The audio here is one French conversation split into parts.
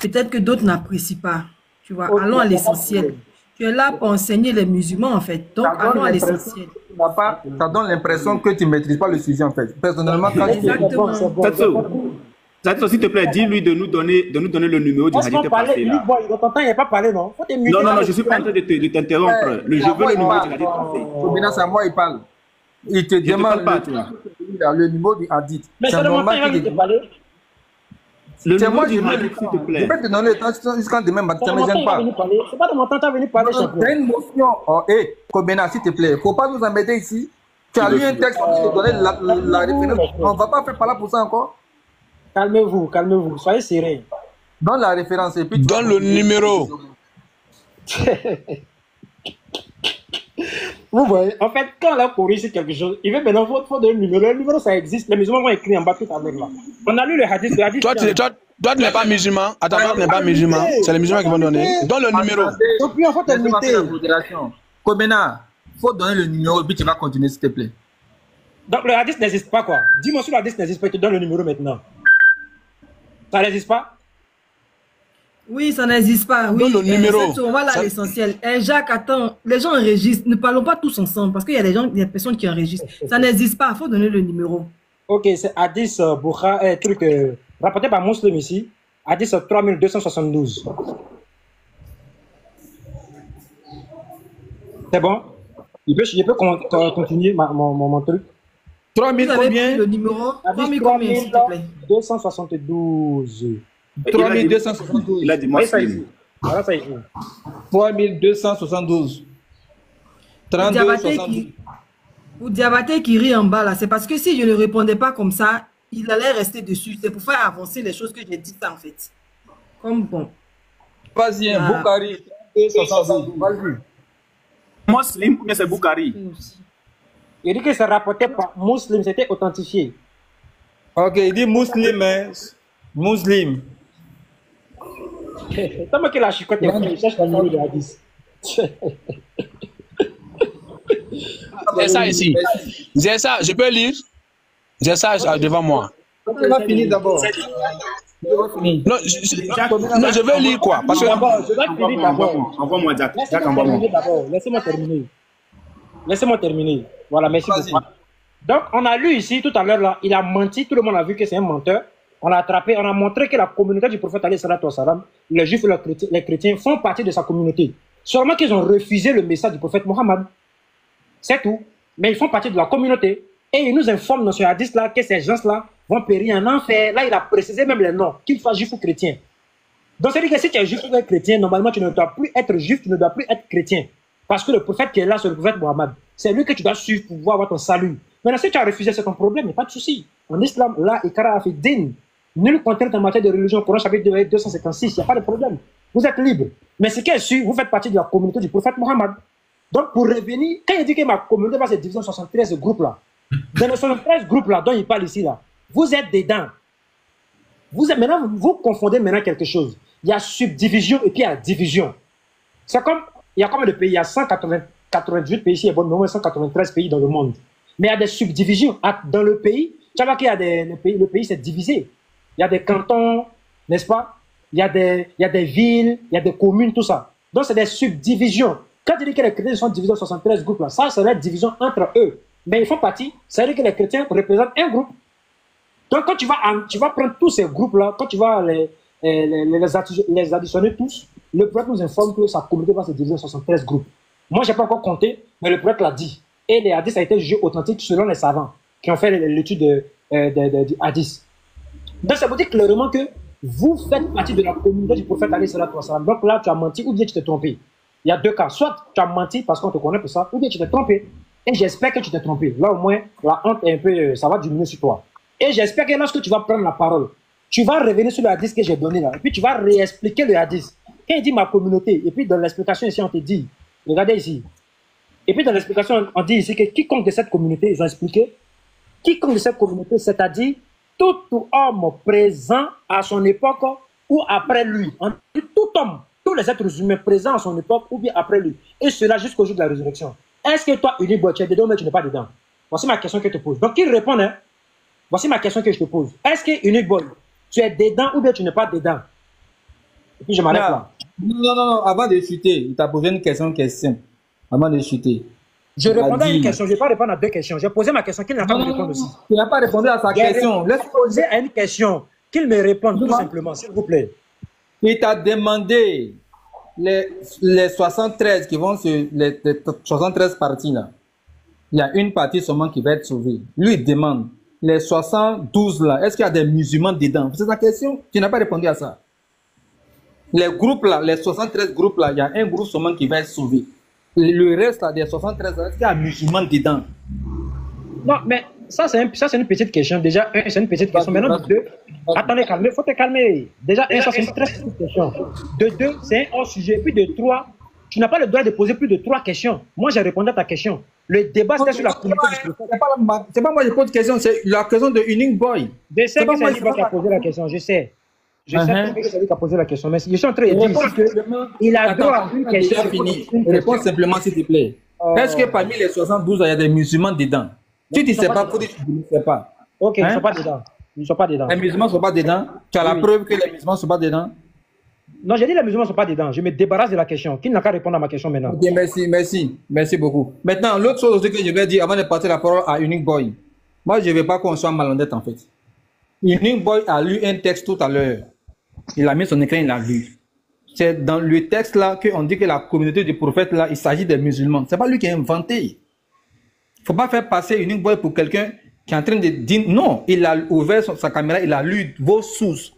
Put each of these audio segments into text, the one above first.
peut-être que d'autres n'apprécient pas. Tu vois, Ok, allons à il n'y a pas de l'essentiel. problème. Tu es là pour enseigner les musulmans, en fait. Donc, Ça donne allons à l'impression l'essentiel. que tu n'as pas, ça donne l'impression que tu ne maîtrises pas le sujet en fait. Personnellement, quand Ok, tu c'est bon, Exactement. c'est bon. J'ai Satso, compris. Satso, s'il te plaît, dis-lui de nous donner le numéro du Laisse-moi hadith parler, passé unique là. boy. Dans ton temps, il n'y a pas parlé, non? Faut te muter Non, non, là. non, je suis pas en train de t'interrompre. Je c'est à veux moi le il numéro parle. du hadith passé. Maintenant, c'est à moi il parle. Il te Je te demande parle pas, tu vois. le numéro du hadith. Mais C'est c'est le montant, il normal va qu'il te te parler. Le c'est numéro moi, du je veux le hadith, s'il te temps. Je plaît. vais te donner le temps jusqu'à demain matin, C'est le mais montant, j'aime il va pas. venir parler. C'est pas le montant, tu vas venir parler, champion. C'est une motion. Oh, hé, Kobena, s'il te plaît, il ne faut pas nous embêter ici. Tu as lu un texte, on te donner la référence. On ne va pas faire par là pour ça encore. Calmez-vous, calmez-vous. Soyez serein. Donne la référence et puis tu vas Donne le continuer. numéro. Vous voyez, en fait, quand la Corée c'est quelque chose, il veut maintenant faut donner le numéro. Le numéro, ça existe. Les musulmans vont écrire en bas tout avec là. On a lu le hadith. Le hadith Toi, tu n'es pas musulman. Attends, toi, tu n'es pas musulman. C'est les musulmans qui vont donner. Donne le numéro. Donc, puis, en fait, Laisse-moi limiter. faire la modération. Kobena, il faut donner le numéro et puis tu vas continuer, s'il te plaît. Donc, le hadith n'existe pas, quoi. Dis-moi si le hadith n'existe pas, je te donne le numéro maintenant. Ça n'existe pas? Oui, ça n'existe pas. Oui, Donne le numéro. On va là à Ça- l'essentiel. Jacques, attends, les gens enregistrent. Ne parlons pas tous ensemble parce qu'il y a des personnes qui enregistrent. Ça n'existe pas. Il faut donner le numéro. Ok, c'est hadith rapporté par Muslim ici. Hadith 3272. C'est bon? Je peux continuer mon truc? 3000 Vous avez pris combien? le numéro? Hadith 3000 combien, s'il te plaît? 3272. Il a dit 3272. Oui, ça Muslim. ici. Voilà, ça ici. 3272. Diabaté 3272. Pour Diabaté qui rit en bas là, c'est parce que si je ne répondais pas comme ça, il allait rester dessus. C'est pour faire avancer les choses que j'ai dites en fait. Comme bon. Vas-y, Ah. Boukari. 3272. Vas-y. Muslim ou bien c'est Boukari? Il dit que c'est rapporté par Muslim, c'était authentifié. Ok, il dit musulman, hein. Muslim. C'est moi qui la chicote, il cherche le numéro de hadith. J'ai ça ici. J'ai ça, je peux lire. J'ai ça devant moi. On va finir d'abord. On va finir. Non, je veux lire quoi? Parce que D'abord, je vais finir d'abord. Envoie-moi Jack. Jack, Laissez-moi envoie-moi. terminer d'abord. Laissez-moi terminer. Laissez-moi terminer. Voilà, merci Vas-y. beaucoup. Donc, on a lu ici tout à l'heure, là, il a menti, tout le monde a vu que c'est un menteur. On l'a attrapé, on a montré que la communauté du prophète, alayhi salatu wassalam, les juifs et les chrétiens font partie de sa communauté. Seulement qu'ils ont refusé le message du prophète Mohammed. C'est tout. Mais ils font partie de la communauté. Et ils nous informent dans ce hadith-là que ces gens-là vont périr en enfer. Là, il a précisé même les noms, qu'ils soient juifs ou chrétiens. Donc, c'est-à-dire que si tu es juif ou chrétien, normalement, tu ne dois plus être juif, tu ne dois plus être chrétien. Parce que le prophète qui est là, c'est le prophète Mohammed. C'est lui que tu dois suivre pour pouvoir avoir ton salut. Maintenant, si tu as refusé, c'est ton problème, il n'y a pas de souci. En islam, là, Ikara a fait din. Nulle contrainte en matière de religion, Coran chapitre 256, il n'y a pas de problème. Vous êtes libre. Mais ce qui est sûr, vous faites partie de la communauté du prophète Mohammed. Donc, pour revenir, quand il dit que ma communauté va se diviser en 73 groupes-là, dans les 73 groupes-là dont il parle ici, là, vous êtes dedans. Maintenant, vous confondez maintenant quelque chose. Il y a subdivision et puis il y a division. C'est comme, il y a combien de pays? Il y a 188 pays ici, il y a bon nombre, 193 pays dans le monde. Mais il y a des subdivisions. Dans le pays, tu vois qu'il y a le pays s'est divisé. Il y a des cantons, n'est-ce pas? Il y a des villes, il y a des communes, tout ça. Donc, c'est des subdivisions. Quand tu dis que les chrétiens sont divisés en 73 groupes, là, ça, c'est la division entre eux. Mais ils font partie, ça veut dire que les chrétiens représentent un groupe. Donc, quand tu vas prendre tous ces groupes-là, quand tu vas les additionner tous, le prophète nous informe que sa communauté va se diviser en 73 groupes. Moi, je n'ai pas encore compté, mais le prophète l'a dit. Et les hadiths ont été jugés authentiques selon les savants qui ont fait l'étude du hadith. Donc, ça veut dire clairement que vous faites partie de la communauté du prophète alayhi salatu wassalam. Donc là, tu as menti ou bien tu t'es trompé. Il y a deux cas. Soit tu as menti parce qu'on te connaît pour ça, ou bien tu t'es trompé. Et j'espère que tu t'es trompé. Là, au moins, la honte est un peu, ça va diminuer sur toi. Et j'espère que lorsque tu vas prendre la parole, tu vas revenir sur le hadith que j'ai donné là. Et puis tu vas réexpliquer le hadith. Quand il dit ma communauté, et puis dans l'explication ici, on te dit, regardez ici. Et puis dans l'explication, on dit ici que quiconque de cette communauté, ils ont expliqué, quiconque de cette communauté, c'est-à-dire tout homme présent à son époque ou après lui. On dit tout homme, tous les êtres humains présents à son époque ou bien après lui. Et cela jusqu'au jour de la résurrection. Est-ce que toi, Uniboy, tu es dedans mais tu n'es pas dedans? Voici ma question que je te pose. Donc, il répond, hein? Voici ma question que je te pose. Est-ce que Uniboy, tu es dedans ou bien tu n'es pas dedans? Et puis je m'arrête là. Non, avant de chuter, il t'a posé une question qui est simple. Avant de chuter. Je répondais à une question, je ne vais pas répondre à deux questions. J'ai posé ma question, qu'il n'a pas me répondre aussi. Il n'a pas répondu à sa question. Laisse poser à une question, qu'il me réponde tout simplement, s'il vous plaît. Il t'a demandé les 73 qui vont sur les 73 parties là. Il y a une partie seulement qui va être sauvée. Lui, il demande les 72 là, est-ce qu'il y a des musulmans dedans? C'est sa question. Tu n'as pas répondu à ça. Les groupes là, les 73 groupes là, il y a un groupe seulement qui va être sauvé. Le reste là, des 73 là, est-ce qu'il y a un musulman dedans? Non, mais ça, c'est une petite question. Déjà, un, c'est une petite question. Maintenant, de deux, attendez, calmez, faut te calmer. Déjà, un, ça, c'est une très petite question. De deux, c'est un hors sujet. Puis de trois, tu n'as pas le droit de poser plus de trois questions. Moi, j'ai répondu à ta question. Le débat, c'était sur la communauté du prophète. C'est pas moi qui pose question, c'est la question de Unique Boy. Je sais que c'est lui qui a posé la question, je sais. Je sais que c'est lui qui a posé la question. Mais je suis en train de dire qu'il a droit à une question. Réponds simplement, s'il te plaît. Est-ce que parmi les 72, il y a des musulmans dedans? Tu ne sais pas, pour dire que tu ne sais pas. Ok, ils ne sont pas dedans. Ils ne sont pas dedans. Les musulmans ne sont pas dedans. Tu as la preuve que les musulmans ne sont pas dedans? Non, j'ai dit les musulmans ne sont pas dedans. Je me débarrasse de la question. Qui n'a qu'à répondre à ma question maintenant? Ok, merci beaucoup. Maintenant, l'autre chose aussi que je vais dire avant de passer la parole à Unique Boy. Moi, je ne veux pas qu'on soit malhonnête en fait. Unique Boy a lu un texte tout à l'heure. Il a mis son écran, il l'a lu. C'est dans le texte là qu'on dit que la communauté du prophète là, il s'agit des musulmans. C'est pas lui qui a inventé. Il ne faut pas faire passer Unique Boy pour quelqu'un qui est en train de dire non. Il a ouvert sa caméra, il a lu vos sources.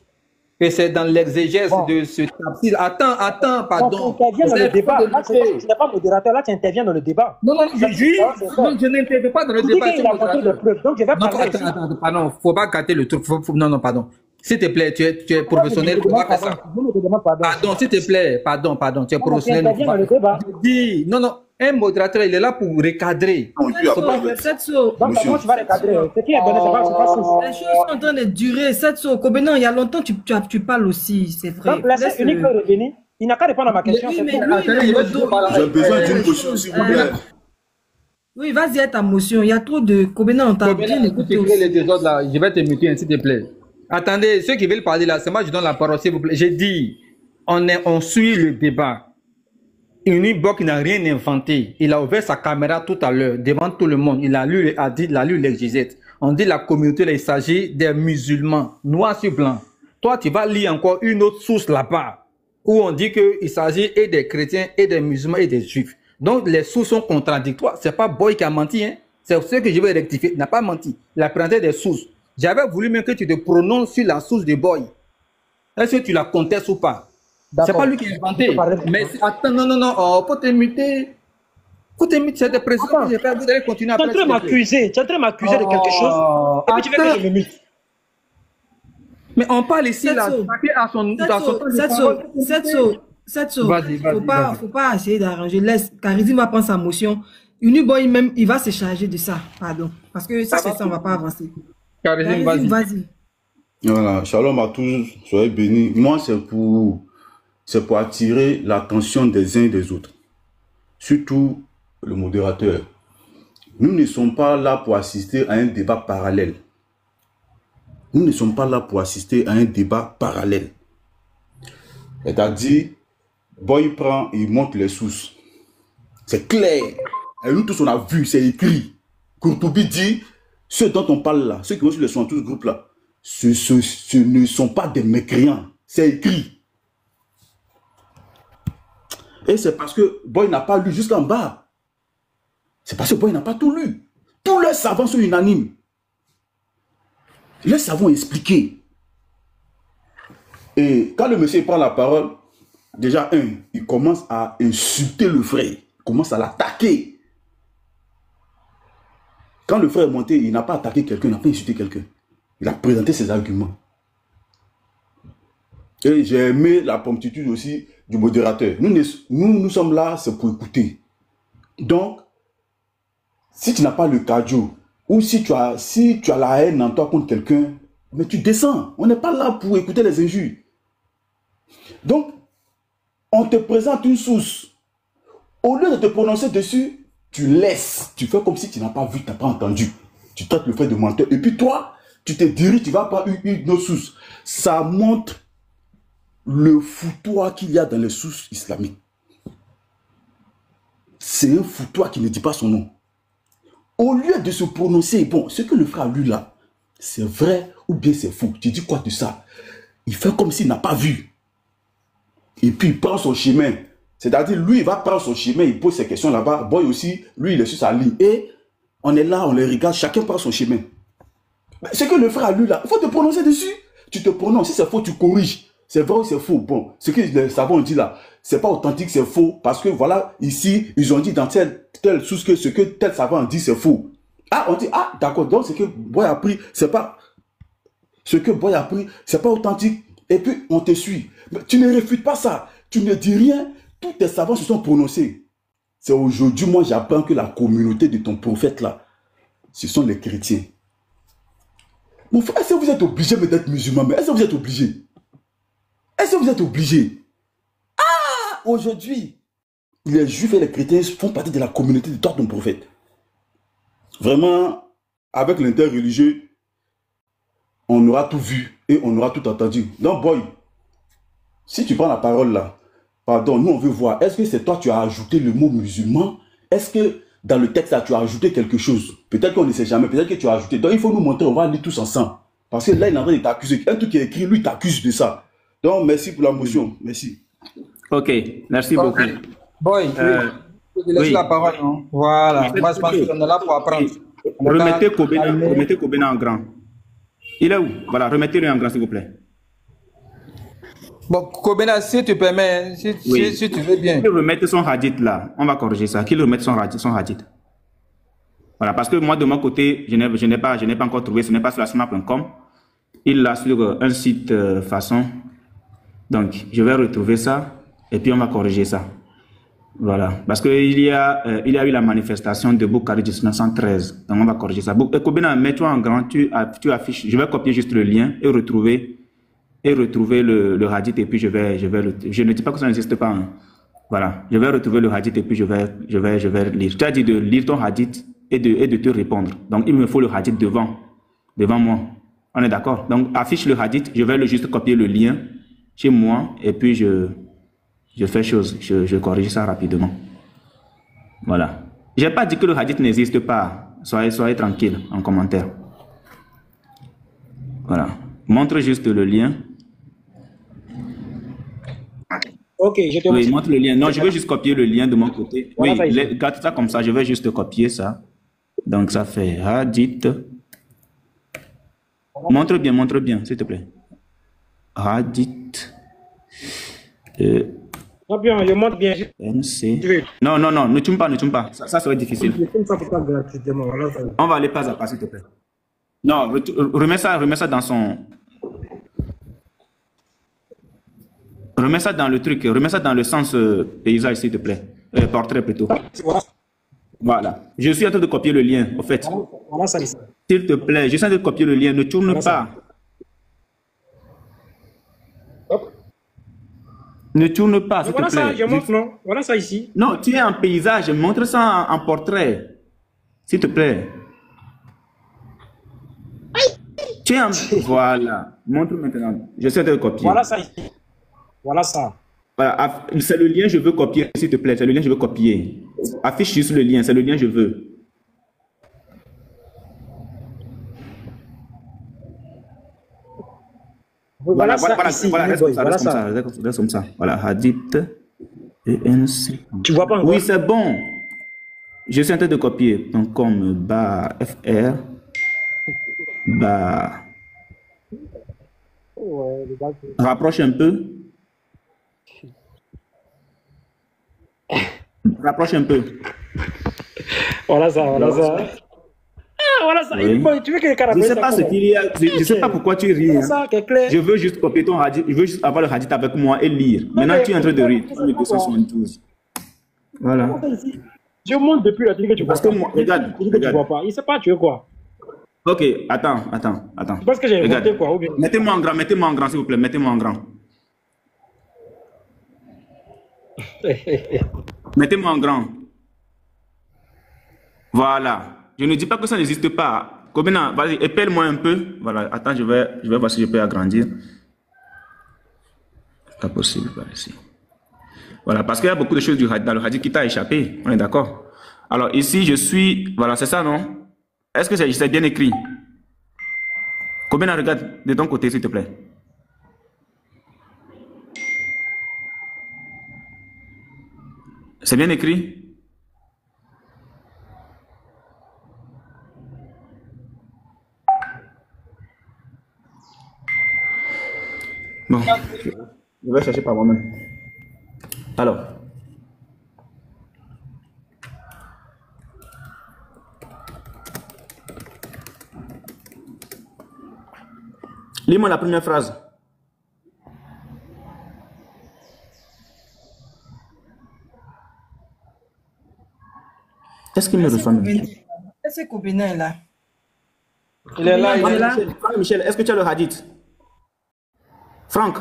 Et c'est dans l'exégèse de ce tafsir. Attends, pardon. Tu interviens dans le débat. Là, tu n'es pas modérateur, là, tu interviens dans le débat. Non, je n'interviens pas dans le débat. Donc, je vais parler. Attends, pardon, faut pas gâter le truc. Non, pardon. S'il te plaît, tu es professionnel, faut pas faire ça. Pardon, s'il te plaît, pardon, tu es professionnel. Je dis, non, un modérateur, il est là pour recadrer. Setso. Donc, comment tu vas recadrer? Ce qui est donné, c'est pas sous. Les choses sont en train de durer. Setso, Kobenan, il y a longtemps, tu parles aussi, c'est vrai. Donc, laissez Unique Boy revenir. Il n'a qu'à répondre à ma question. J'ai besoin d'une motion, s'il vous plaît. Oui, vas-y, à ta motion. Il y a trop de Kobenan, on t'a bien écouté. Je vais te muter, s'il te plaît. Attendez, ceux qui veulent parler là, c'est moi qui donne la parole, s'il vous plaît. J'ai dit, on suit le débat. Unique Boy n'a rien inventé. Il a ouvert sa caméra tout à l'heure, devant tout le monde. Il a lu l'exégèse. On dit la communauté, là, il s'agit des musulmans, noir sur blanc. Toi, tu vas lire encore une autre source là-bas, où on dit qu'il s'agit et des chrétiens, et des musulmans, et des juifs. Donc, les sources sont contradictoires. C'est pas Boy qui a menti, hein. C'est ce que je vais rectifier. Il n'a pas menti. Il a présenté des sources. J'avais voulu même que tu te prononces sur la source de Boy. Est-ce que tu la contestes ou pas? C'est pas lui qui a inventé. Mais attends, non, faut te muter. C'est des précisions que j'ai fait. Vous allez continuer à Tu es en train de m'accuser. Tu es en train de m'accuser de quelque chose. Et puis tu veux que je me mute. Mais on parle ici, là. Setso. Faut pas essayer d'arranger. Laisse. Karizim va prendre sa motion. Unique Boy même, il va se charger de ça. Pardon. Parce que ça, on va pas avancer. Karizim, vas-y. Voilà, shalom à tous, soyez bénis. Moi, c'est pour attirer l'attention des uns et des autres. Surtout le modérateur. Nous ne sommes pas là pour assister à un débat parallèle. Nous ne sommes pas là pour assister à un débat parallèle. C'est-à-dire, Boy prend, il montre les sources. C'est clair. Et nous tous, on a vu, c'est écrit. Kourtoubi dit, ceux dont on parle là, ceux qui vont sur les 72 groupes là, ce ne sont pas des mécréants. C'est écrit. Et c'est parce que Boy n'a pas lu jusqu'en bas. C'est parce que Boy n'a pas tout lu. Tous les savants sont unanimes. Les savants expliqués. Et quand le monsieur prend la parole, déjà, il commence à insulter le frère. Il commence à l'attaquer. Quand le frère est monté, il n'a pas attaqué quelqu'un, il n'a pas insulté quelqu'un. Il a présenté ses arguments. Et j'ai aimé la promptitude aussi du modérateur. Nous sommes là, c'est pour écouter. Donc, si tu n'as pas le cardio, ou si tu as la haine en toi contre quelqu'un, mais tu descends. On n'est pas là pour écouter les injures. Donc, on te présente une source. Au lieu de te prononcer dessus, tu laisses. Tu fais comme si tu n'as pas vu, tu n'as pas entendu. Tu traites le frère de menteur. Et puis toi, tu te diriges, tu vas pas une autre source. Ça montre le foutoir qu'il y a dans les sources islamiques. C'est un foutoir qui ne dit pas son nom. Au lieu de se prononcer, bon, ce que le frère a lu là, c'est vrai ou bien c'est faux. Tu dis quoi de ça? Il fait comme s'il n'a pas vu. Et puis il prend son chemin. C'est-à-dire, lui, il va prendre son chemin, il pose ses questions là-bas. Boy aussi, lui, il est sur sa ligne. Et on est là, on les regarde, chacun prend son chemin. Ce que le frère a lu là, il faut te prononcer dessus. Tu te prononces, si c'est faux, tu corriges. C'est vrai ou c'est faux. Bon, ce que les savants dit là, c'est pas authentique, c'est faux. Parce que voilà, ici, ils ont dit dans telle source que ce que tel savant dit, c'est faux. Ah, on dit, ah, d'accord, donc ce que Boy a pris, c'est pas... Ce que Boy a pris, c'est pas authentique. Et puis, on te suit. Mais tu ne réfutes pas ça. Tu ne dis rien. Tous tes savants se sont prononcés. C'est aujourd'hui, moi, j'apprends que la communauté de ton prophète, là, ce sont les chrétiens. Mon frère, est-ce que vous êtes obligé d'être musulman? Mais est-ce que vous êtes obligé? Est-ce que vous êtes obligé? Ah, aujourd'hui, les juifs et les chrétiens font partie de la communauté de ton prophète. Vraiment, avec l'interreligieux, on aura tout vu et on aura tout entendu. Donc, Boy, si tu prends la parole là, pardon, nous on veut voir, est-ce que c'est toi tu as ajouté le mot musulman? Est-ce que dans le texte là tu as ajouté quelque chose? Peut-être qu'on ne sait jamais, peut-être que tu as ajouté. Donc il faut nous montrer, on va lire tous ensemble. Parce que là il est en train de t'accuser. Un truc qui est écrit, lui t'accuse de ça. Donc merci pour la motion, merci. Ok, merci beaucoup. Boy, laisse la parole. Non? Voilà, moi je pense qu'on est là pour apprendre. Remettez Kobena en grand. Il est où? Voilà, remettez-le en grand s'il vous plaît. Bon, Kobena, si tu permets, si tu veux bien. Qu'il remette son hadith là, on va corriger ça. Qu'il remette son hadith. Voilà, parce que moi de mon côté, je n'ai pas encore trouvé, ce n'est pas sur la sunna.com. Il l'a sur un site façon. Donc, je vais retrouver ça et puis on va corriger ça. Voilà, parce qu'il y a eu la manifestation de Bukhari de 1913. Donc, on va corriger ça. Kobena, mets-toi en grand, tu affiches, je vais copier juste le lien et retrouver le hadith et puis je ne dis pas que ça n'existe pas. Hein. Voilà, je vais retrouver le hadith et puis je vais lire. Tu as dit de lire ton hadith et de te répondre. Donc, il me faut le hadith devant moi. On est d'accord? Donc, affiche le hadith, je vais juste copier le lien chez moi et puis je fais chose, je corrige ça rapidement. Voilà. Je n'ai pas dit que le hadith n'existe pas. Soyez tranquille en commentaire. Voilà. Montre juste le lien. Ok, je te Oui, montre le lien. Non, je veux juste copier le lien de mon côté. Voilà, oui, garde ça comme ça. Je vais juste copier ça. Donc, ça fait hadith. Montre bien, s'il te plaît. Hadith. Bien, je montre bien. NC. Non, ne tourne pas. Ça serait difficile. On va aller pas à pas, s'il te plaît. Non, remets ça dans son... Remets ça dans le truc, remets ça dans le sens paysage, s'il te plaît. Portrait plutôt. Voilà. Je suis en train de copier le lien, au fait. S'il te plaît, je suis en train de copier le lien, ne tourne pas. Ne tourne pas, s'il te plaît. Ça, je montre, non? Voilà ça ici. Non, tu es en paysage, montre ça en portrait. S'il te plaît. Tu es en... Voilà. Montre maintenant. Je suis en train de copier. Voilà ça ici. Voilà ça. Voilà. C'est le lien que je veux copier, s'il te plaît. C'est le lien que je veux copier. Affiche juste le lien. C'est le lien que je veux. Voilà, reste comme ça. Voilà, hadith ENC. Tu vois pas encore? Oui, c'est bon. Je suis en train de copier. Donc, comme bas FR, bas. Rapproche un peu. Rapproche un peu. Voilà ça. Ah, voilà ça. Oui. Tu veux que le caractère. Je ne sais pas ce qu'il y a. Je ne sais pas pourquoi tu ris. Hein. Ça, clair. Je veux juste copier ton hadith. Je veux juste avoir le hadith avec moi et lire. Maintenant, tu es en train de rire. 272. Voilà. Je monte depuis la télé que tu vois. Parce que moi, regarde. Tu vois pas. Il ne sait pas, tu veux quoi? Ok, attends. Parce que j'ai inventé quoi ou bien... Mettez-moi en grand, s'il vous plaît. Mettez-moi en grand. Mettez-moi en grand. Voilà. Je ne dis pas que ça n'existe pas. Kobena, vas-y, épelle-moi un peu. Voilà, attends, je vais voir si je peux agrandir. Pas possible par ici. Voilà, parce qu'il y a beaucoup de choses dans le hadith qui t'a échappé. On est d'accord? Alors ici, je suis... Voilà, c'est ça, non? Est-ce que c'est bien écrit? Combien regarde de ton côté, s'il te plaît? C'est bien écrit? Bon, je vais chercher par moi-même. Alors. Lis-moi la première phrase. Est-ce qu'il me reçoit? Est-ce que Kobena est là? Il est là, il est là. Franck Michel, est-ce que tu as le hadith? Franck?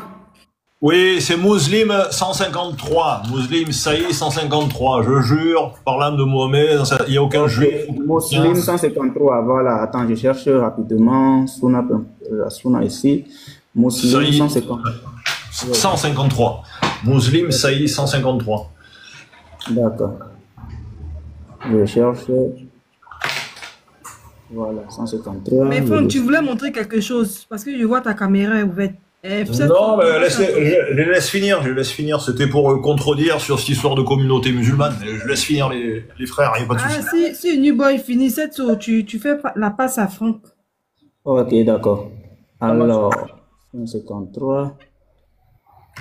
Oui, c'est Muslim 153. Muslim Saïd 153. Je jure, par l'âme de Mohamed, il n'y a aucun juif. Muslim 153, voilà. Attends, je cherche rapidement. Souna ici. Muslim 153. 153. Muslim Saïd 153. D'accord. Je cherche. Voilà, 153. Mais Franck, tu voulais montrer quelque chose parce que je vois ta caméra est ouverte. Non, mais je laisse finir. C'était pour contredire sur cette histoire de communauté musulmane. Je laisse finir les frères, il n'y a pas de souci. Si New Boy finit cette tour, tu fais la passe à Franck. Ok, d'accord. Alors, 153.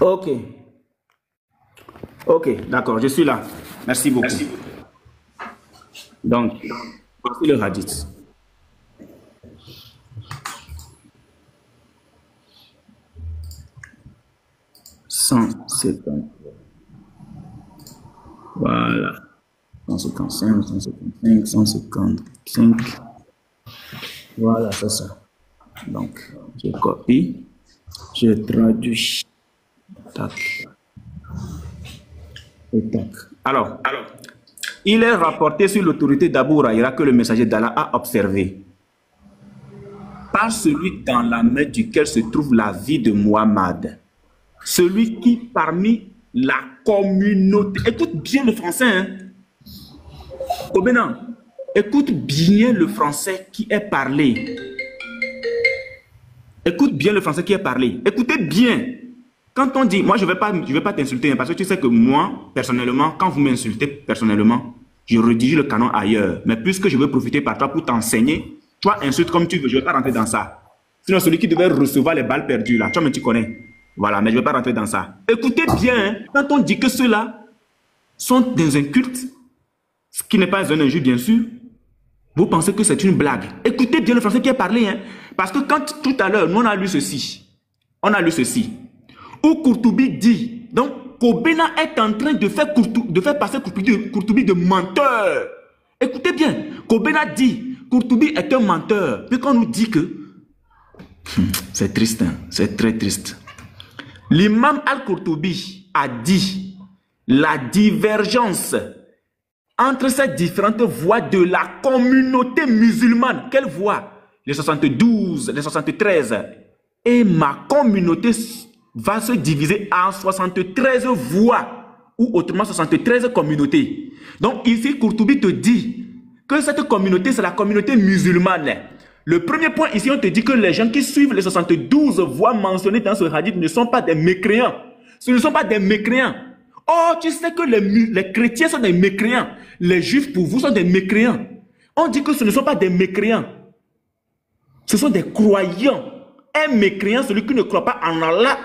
Ok. Ok, d'accord, je suis là. Merci beaucoup. Donc, voici le hadith. Voilà. 155, 155, 155. Voilà, c'est ça. Donc, je copie, je traduis. Tac. Et tac. Alors, il est rapporté sur l'autorité d'Abu Huraïra que le messager d'Allah a observé. Par celui dans la main duquel se trouve la vie de Muhammad. Celui qui parmi la communauté... Écoute bien le français, hein. Obénan, écoute bien le français qui est parlé. Écoute bien le français qui est parlé. Écoutez bien. Quand on dit... Moi, je ne vais pas t'insulter, hein, parce que tu sais que moi, personnellement, quand vous m'insultez personnellement, je redirige le canon ailleurs. Mais puisque je veux profiter par toi pour t'enseigner, toi, insulte comme tu veux, je ne vais pas rentrer dans ça. Sinon, celui qui devait recevoir les balles perdues, là, tu connais. Voilà, mais je ne vais pas rentrer dans ça. Écoutez bien, hein, quand on dit que ceux-là sont dans un culte, ce qui n'est pas un injure, bien sûr, vous pensez que c'est une blague. Écoutez bien le français qui est parlé, hein, parce que quand tout à l'heure, nous on a lu ceci, où Courtoubi dit, donc Kobena est en train de faire passer Courtoubi de menteur. Écoutez bien, Kobena dit, Courtoubi est un menteur, puis qu'on nous dit que, c'est triste, hein, c'est très triste. L'imam Al-Qurtubi a dit la divergence entre ces différentes voix de la communauté musulmane. Quelle voix? Les 72, les 73. Et ma communauté va se diviser en 73 voix, ou autrement 73 communautés. Donc ici, Qurtubi te dit que cette communauté, c'est la communauté musulmane. Le premier point ici, on te dit que les gens qui suivent les 72 voix mentionnées dans ce hadith ne sont pas des mécréants. Ce ne sont pas des mécréants. Oh, tu sais que les chrétiens sont des mécréants. Les juifs, pour vous, sont des mécréants. On dit que ce ne sont pas des mécréants. Ce sont des croyants. Un mécréant, celui qui ne croit pas en Allah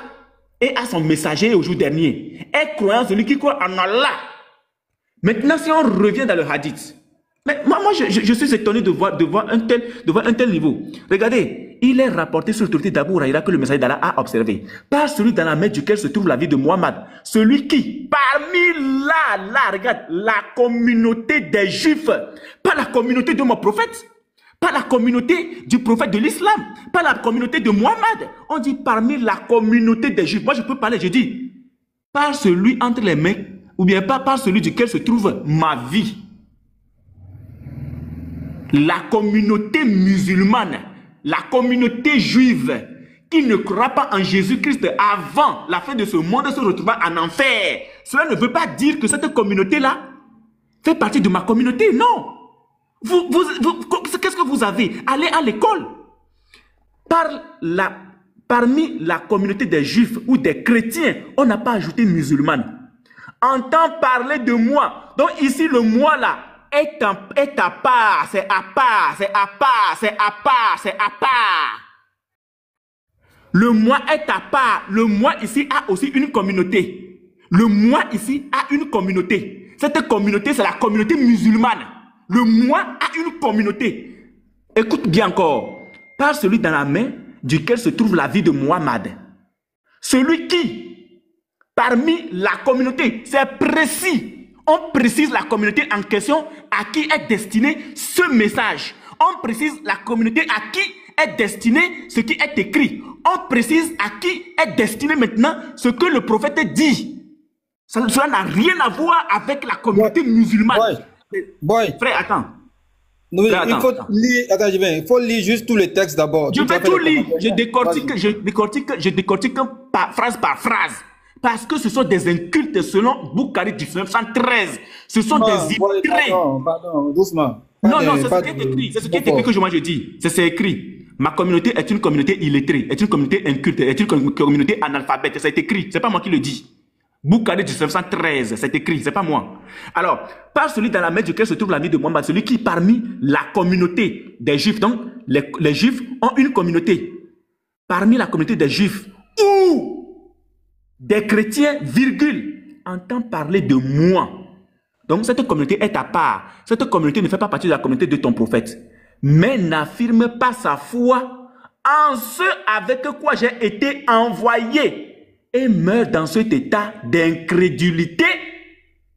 et à son messager au jour dernier. Un croyant, celui qui croit en Allah. Maintenant, si on revient dans le hadith, mais moi je suis étonné de voir un tel niveau. Regardez, il est rapporté sur l'autorité d'Abu Huraïra que le messager d'Allah a observé. Par celui dans la main duquel se trouve la vie de Muhammad. Celui qui, parmi regarde, la communauté des Juifs, pas la communauté de mon prophète, pas la communauté du prophète de l'islam, pas la communauté de Muhammad. On dit parmi la communauté des Juifs. Moi je peux parler, je dis, par celui entre les mains, ou bien pas par celui duquel se trouve ma vie. La communauté musulmane, la communauté juive qui ne croit pas en Jésus-Christ avant la fin de ce monde se retrouvera en enfer. Cela ne veut pas dire que cette communauté-là fait partie de ma communauté. Non. Qu'est-ce que vous avez? Allez à l'école. Parmi la communauté des Juifs ou des chrétiens, on n'a pas ajouté musulmane. Entend parler de moi. Donc ici, le moi là est à part, c'est à part, c'est à part, c'est à part, c'est à part. Le moi est à part. Le moi ici a aussi une communauté. Le moi ici a une communauté. Cette communauté, c'est la communauté musulmane. Le moi a une communauté. Écoute bien encore. Par celui dans la main duquel se trouve la vie de Muhammad. Celui qui, parmi la communauté, c'est précis. On précise la communauté en question à qui est destiné ce message. On précise la communauté à qui est destiné ce qui est écrit. On précise à qui est destiné maintenant ce que le prophète dit. Cela n'a rien à voir avec la communauté musulmane. Frère, attends. Oui, il faut lire, il faut lire juste tous les textes d'abord. Je vais tout lire. Je décortique phrase par phrase. Parce que ce sont des incultes selon Bukhari 1913. Ce sont des illettrés. Pardon, doucement. Non, c'est ce qui est écrit. C'est ce qui est écrit que moi je dis. C'est écrit. Ma communauté est une communauté illettrée, est une communauté inculte, est une communauté analphabète. C'est écrit. C'est pas moi qui le dis. Bukhari 1913, c'est écrit, c'est pas moi. Alors, par celui dans la main duquel se trouve la vie de Muhammad, celui qui parmi la communauté des Juifs, donc les Juifs ont une communauté. Parmi la communauté des Juifs ou des chrétiens, virgule, entend parler de moi. Donc cette communauté est à part. Cette communauté ne fait pas partie de la communauté de ton prophète. Mais n'affirme pas sa foi en ce avec quoi j'ai été envoyé. Et meurt dans cet état d'incrédulité,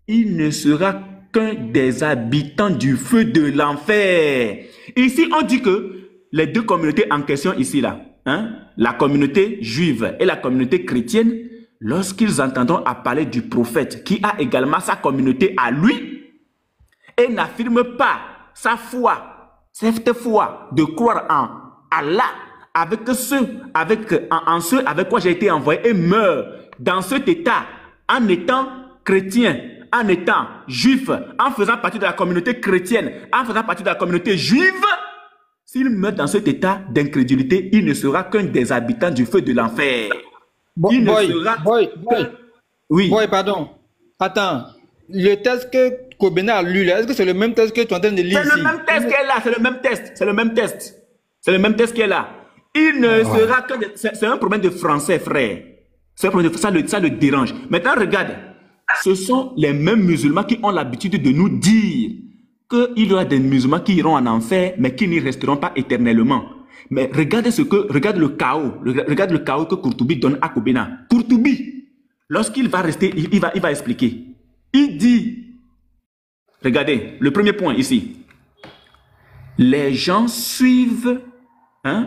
il ne sera qu'un des habitants du feu de l'enfer. Ici, on dit que les deux communautés en question ici, là, la communauté juive et la communauté chrétienne, lorsqu'ils entendront à parler du prophète qui a également sa communauté à lui et n'affirme pas sa foi, cette foi de croire en Allah, avec ceux avec quoi j'ai été envoyé et meurt dans cet état en étant chrétien, en étant juif, en faisant partie de la communauté chrétienne, en faisant partie de la communauté juive, s'il meurt dans cet état d'incrédulité, il ne sera qu'un des habitants du feu de l'enfer. Oui, pardon. Attends, le test que Kobena a lu là, est-ce que c'est le même test que tu es en train de lire ici? C'est le même test qui est là, c'est le même test, c'est le même test. C'est le même test qui est là. Il ne sera que... C'est un problème de français, frère. C'est un problème de... ça le dérange. Maintenant, regarde. Ce sont les mêmes musulmans qui ont l'habitude de nous dire qu'il y aura des musulmans qui iront en enfer, mais qui n'y resteront pas éternellement. Mais regarde le chaos. Regarde le chaos que Courtoubi donne à Kobena. Courtoubi, lorsqu'il va rester, il va expliquer. Il dit... Regardez, le premier point ici. Les gens suivent...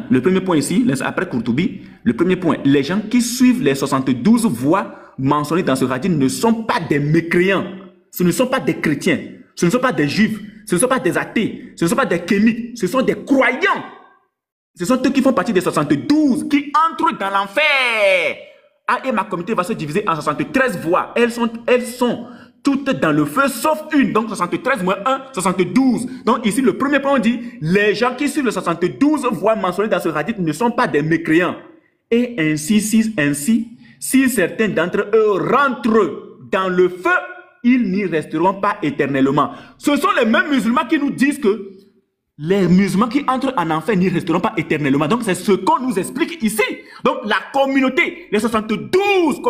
le premier point ici, après Courtoubi, le premier point, les gens qui suivent les 72 voies mentionnées dans ce hadith ne sont pas des mécréants, ce ne sont pas des chrétiens, ce ne sont pas des juifs, ce ne sont pas des athées, ce ne sont pas des kémites, ce sont des croyants. Ce sont eux qui font partie des 72 qui entrent dans l'enfer. Et ma communauté va se diviser en 73 voies. Elles sont toutes dans le feu, sauf une. Donc 73 moins 1, 72. Donc ici, le premier point, on dit, les gens qui suivent les 72 voies mentionnées dans ce hadith ne sont pas des mécréants. Et ainsi, si certains d'entre eux rentrent dans le feu, ils n'y resteront pas éternellement. Ce sont les mêmes musulmans qui nous disent que les musulmans qui entrent en enfer n'y resteront pas éternellement. Donc c'est ce qu'on nous explique ici. Donc la communauté, les 72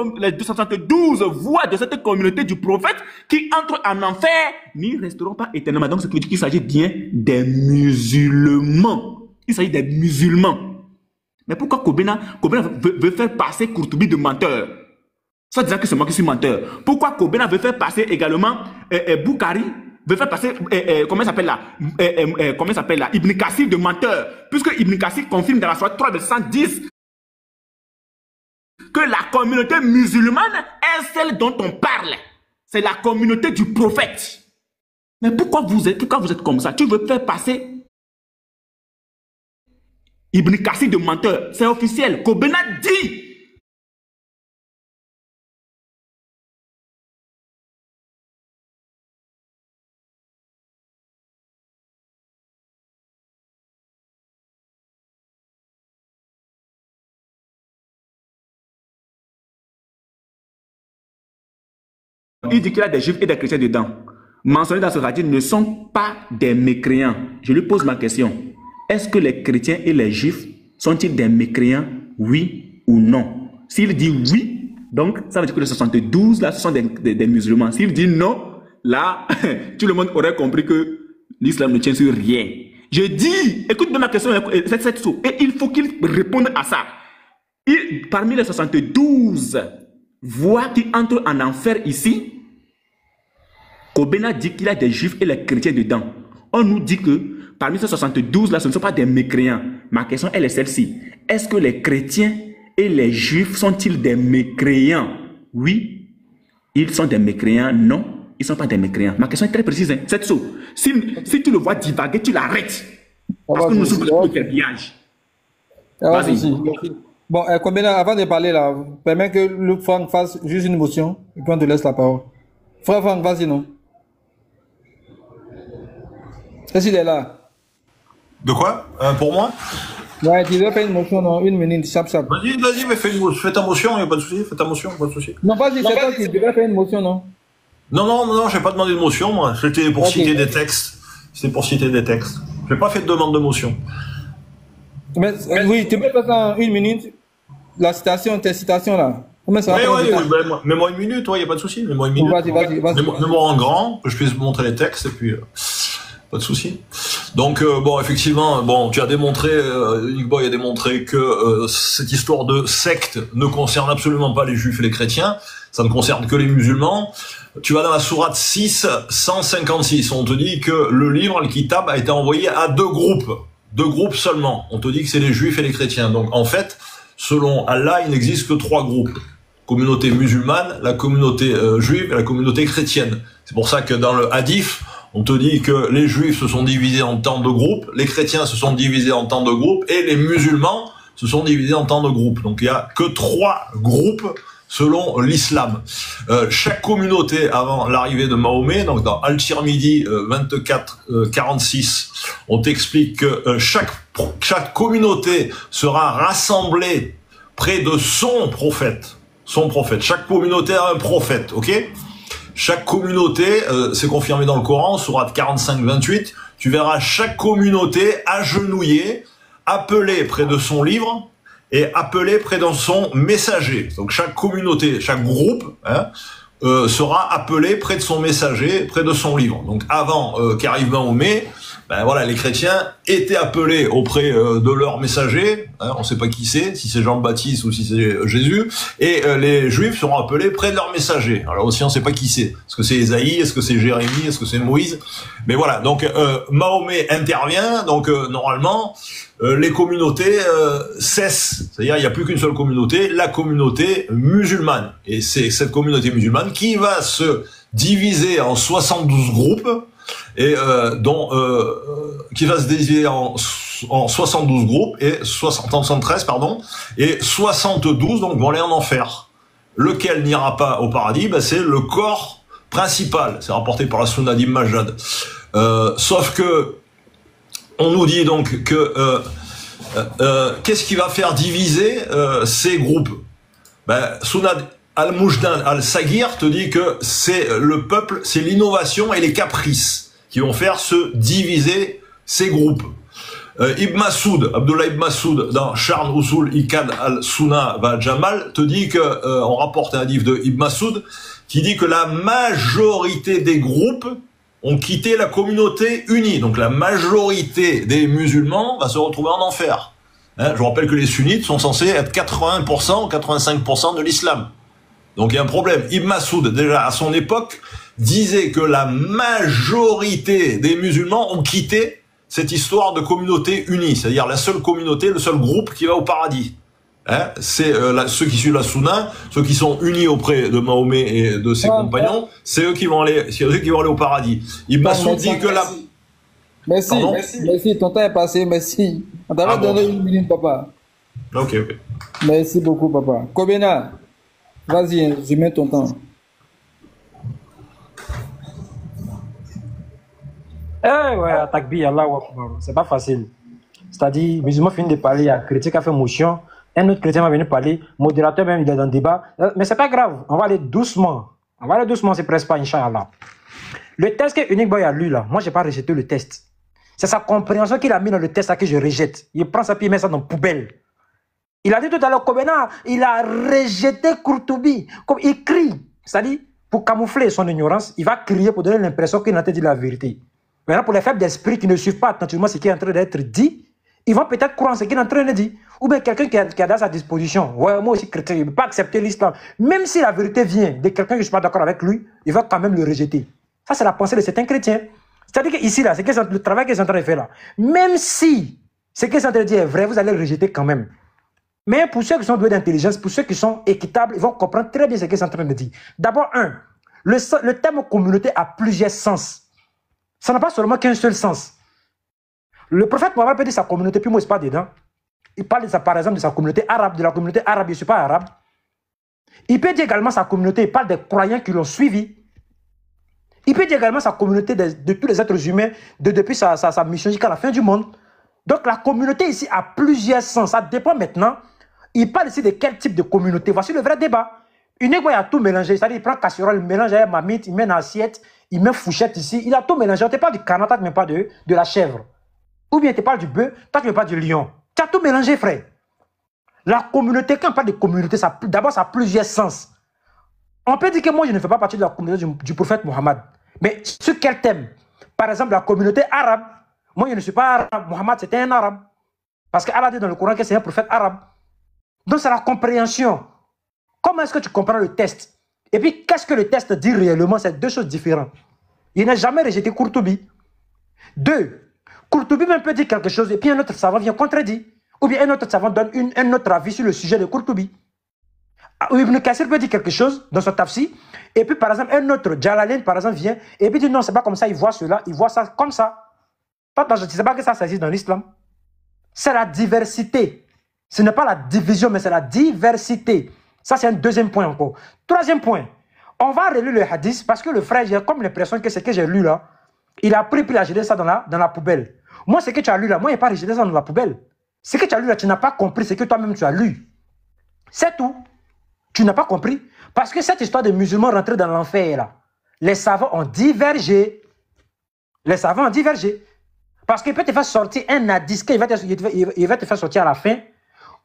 voix de cette communauté du prophète qui entrent en enfer n'y resteront pas éternellement. Donc c'est qu'il s'agit bien des musulmans. Il s'agit des musulmans. Mais pourquoi Kobena veut faire passer Courtoubi de menteur? Ça disant que c'est moi qui suis menteur. Pourquoi Kobena veut faire passer également Bukhari, veut faire passer, comment il s'appelle là, Ibn Kassir de menteur, puisque Ibn Kassir confirme dans la sourate 3 de 110 que la communauté musulmane est celle dont on parle. C'est la communauté du prophète. Mais pourquoi vous êtes comme ça? Tu veux faire passer Ibn Kassi de menteur. C'est officiel. Kobena dit. Il dit qu'il y a des juifs et des chrétiens dedans. Mentionnés dans ce hadith ne sont pas des mécréants. Je lui pose ma question. Est-ce que les chrétiens et les juifs sont-ils des mécréants, oui ou non? S'il dit oui, donc ça veut dire que les 72 là, ce sont des musulmans. S'il dit non, là, tout le monde aurait compris que l'islam ne tient sur rien. Je dis, écoute bien ma question, et il faut qu'il réponde à ça. Parmi les 72 voix qui entrent en enfer ici, Kobena dit qu'il y a des juifs et les chrétiens dedans. On nous dit que parmi ces 72 là, ce ne sont pas des mécréants. Ma question, elle est celle-ci. Est-ce que les chrétiens et les juifs sont-ils des mécréants? Oui, ils sont des mécréants. Non, ils ne sont pas des mécréants. Ma question est très précise. Hein. C'est tout. Si tu le vois divaguer, tu l'arrêtes. Parce que nous sommes tous des pillages. Vas-y. Bon, Kobena, avant de parler là, permets que Luc Franck fasse juste une motion et puis on te laisse la parole. Frère Franck, vas-y, non? Est-ce qu'il est là? De quoi? Pour moi? Ouais, tu veux faire une motion, non? Une minute, chap. Vas-y, mais fais ta motion, il n'y a pas de souci, fais ta motion, pas de souci. Non, vas-y, c'est toi qui devais faire une motion, non? Non, j'ai pas demandé de motion, moi. C'était pour citer des textes. C'était pour citer des textes. J'ai pas fait de demande de motion. Mais, oui, tu peux faire ça en une minute? La citation, tes citations, là. Comment ça va? Oui, mets-moi une minute, il n'y a pas de souci. Mets-moi une minute. Vas-y. Mets-moi en grand, que je puisse montrer les textes, et puis... pas de souci. Donc, bon, effectivement, bon, tu as démontré, Nick Boy a démontré que cette histoire de secte ne concerne absolument pas les juifs et les chrétiens, ça ne concerne que les musulmans. Tu vas dans la sourate 6, 156, on te dit que le livre, le kitab, a été envoyé à deux groupes seulement. On te dit que c'est les juifs et les chrétiens. Donc, en fait, selon Allah, il n'existe que trois groupes. Communauté musulmane, la communauté juive et la communauté chrétienne. C'est pour ça que dans le hadith, on te dit que les juifs se sont divisés en tant de groupes, les chrétiens se sont divisés en tant de groupes, et les musulmans se sont divisés en tant de groupes. Donc il n'y a que trois groupes selon l'islam. Chaque communauté avant l'arrivée de Mahomet, donc dans Al-Tirmidhi 24-46, on t'explique que chaque communauté sera rassemblée près de son prophète. Chaque communauté a un prophète, ok? Chaque communauté, c'est confirmé dans le Coran, sourate 45-28, tu verras chaque communauté agenouillée, appelée près de son livre et appelée près de son messager. Donc chaque communauté, chaque groupe sera appelé près de son messager, près de son livre. Donc avant qu'arrive Mahomet, ben voilà, les chrétiens étaient appelés auprès de leur messager, on ne sait pas qui c'est, si c'est Jean-Baptiste ou si c'est Jésus, et les juifs seront appelés près de leur messager. Alors aussi on ne sait pas qui c'est, est-ce que c'est Ésaïe, est-ce que c'est Jérémie, est-ce que c'est Moïse, mais voilà, donc Mahomet intervient, donc normalement les communautés cessent, c'est-à-dire il n'y a plus qu'une seule communauté, la communauté musulmane, et c'est cette communauté musulmane qui va se diviser en 72 groupes, et qui va se diviser en 72 groupes et 73 pardon, et 72 donc vont aller en enfer. Lequel n'ira pas au paradis? Ben, c'est le corps principal. C'est rapporté par la Sunna d'Ibn Majad. Sauf que on nous dit donc que qu'est-ce qui va faire diviser ces groupes? Ben, Sunna Al-Mujdan Al-Sagir te dit que c'est le peuple, c'est l'innovation et les caprices qui vont faire se diviser ces groupes. Ibn Masoud, Abdullah Ibn Masoud, dans Sharn Usul Ikad Al-Sunna va Jamal, te dit que, on rapporte un livre de Ibn Masoud, qui dit que la majorité des groupes ont quitté la communauté unie. Donc la majorité des musulmans va se retrouver en enfer. Je vous rappelle que les sunnites sont censés être 80% ou 85% de l'islam. Donc il y a un problème. Ibn Masoud, déjà à son époque, disait que la majorité des musulmans ont quitté cette histoire de communauté unie, c'est-à-dire la seule communauté, le seul groupe qui va au paradis. C'est ceux qui suivent la Sunna, ceux qui sont unis auprès de Mahomet et de ses compagnons, c'est eux qui vont aller au paradis. Ibn Masoud dit que Merci, Pardon? merci, ton temps est passé, merci. On t'avait donné 1 minute, papa. Ok. Merci beaucoup, papa. Kobena, vas-y, je mets ton temps. Ouais, attaque bi, Allah Akbar. C'est pas facile. C'est-à-dire, musulman finit de parler, il y a un chrétien qui a fait motion, un autre chrétien va venir parler, modérateur même, il est dans le débat. Mais c'est pas grave, on va aller doucement. On va aller doucement, c'est presque pas, Inch'Allah. Le test que Unique Boy a lu là, moi j'ai pas rejeté le test. C'est sa compréhension qu'il a mis dans le test là que je rejette. Il prend ça puis il met ça dans la poubelle. Il a dit tout à l'heure, Kobena, il a rejeté Courtoubi. Comme il crie, c'est-à-dire, pour camoufler son ignorance, il va crier pour donner l'impression qu'il n'a pas dit la vérité. Maintenant, pour les faibles d'esprit qui ne suivent pas attentivement ce qui est en train d'être dit, ils vont peut-être croire en ce qu'il est en train de dire. Ou bien quelqu'un qui a dans sa disposition. Ouais, moi aussi chrétien, il ne peut pas accepter l'islam. Même si la vérité vient de quelqu'un qui ne suis pas d'accord avec lui, il va quand même le rejeter. Ça, c'est la pensée de certains chrétiens. C'est-à-dire qu'ici, là, le travail qu'ils sont en train de faire là, même si ce qu'ils sont en train de dire est vrai, vous allez le rejeter quand même. Mais pour ceux qui sont doués d'intelligence, pour ceux qui sont équitables, ils vont comprendre très bien ce qu'ils sont en train de dire. D'abord, le terme communauté a plusieurs sens. Ça n'a pas seulement qu'un seul sens. Le prophète Mohammed peut dire sa communauté, puis moi je ne suis pas dedans. Il parle de ça, par exemple, de sa communauté arabe, de la communauté arabe, je ne suis pas arabe. Il peut dire également sa communauté, il parle des croyants qui l'ont suivi. Il peut dire également sa communauté de tous les êtres humains, depuis sa mission jusqu'à la fin du monde. Donc la communauté ici a plusieurs sens. Ça dépend maintenant. Il parle ici de quel type de communauté. Voici le vrai débat. Unique Boy a tout mélangé. C'est-à-dire il prend casserole, il mélange avec mamite, il met une assiette, il met fourchette ici. Il a tout mélangé. On ne te parle du canard, tu ne pas de la chèvre. Ou bien tu parles du bœuf, toi tu ne parles du lion. Tu as tout mélangé, frère. La communauté, quand on parle de communauté, d'abord ça a plusieurs sens. On peut dire que moi je ne fais pas partie de la communauté du prophète Mohammed. Mais sur quel thème? Par exemple, la communauté arabe. Moi je ne suis pas arabe. Mohammed c'était un arabe. Parce qu'Allah dit dans le Coran que c'est un prophète arabe. Donc c'est la compréhension. Comment est-ce que tu comprends le test? Et puis qu'est-ce que le test dit réellement? C'est deux choses différentes. Il n'a jamais rejeté Courtoubi. 2. Courtoubi même peut dire quelque chose et puis un autre savant vient contredire. Ou bien un autre savant donne un autre avis sur le sujet de Courtoubi. Ibn Kassir peut dire quelque chose dans son tafsir et puis par exemple un autre, Jalalain par exemple vient et puis dit non c'est pas comme ça, il voit cela, il voit ça comme ça. Je ne sais pas que ça existe dans l'islam. C'est la diversité. Ce n'est pas la division mais c'est la diversité. Ça c'est un deuxième point encore. Troisième point, on va relire le hadith parce que le frère j'ai comme l'impression que ce que j'ai lu là, il a pris puis il a jeté ça dans la poubelle. Moi ce que tu as lu là, moi il n'a pas rejeté ça dans la poubelle. Ce que tu as lu là, tu n'as pas compris ce que toi-même tu as lu. C'est tout. Tu n'as pas compris? Parce que cette histoire de musulmans rentrés dans l'enfer, là, les savants ont divergé. Les savants ont divergé. Parce qu'il peut te faire sortir un hadith, il va te faire sortir à la fin,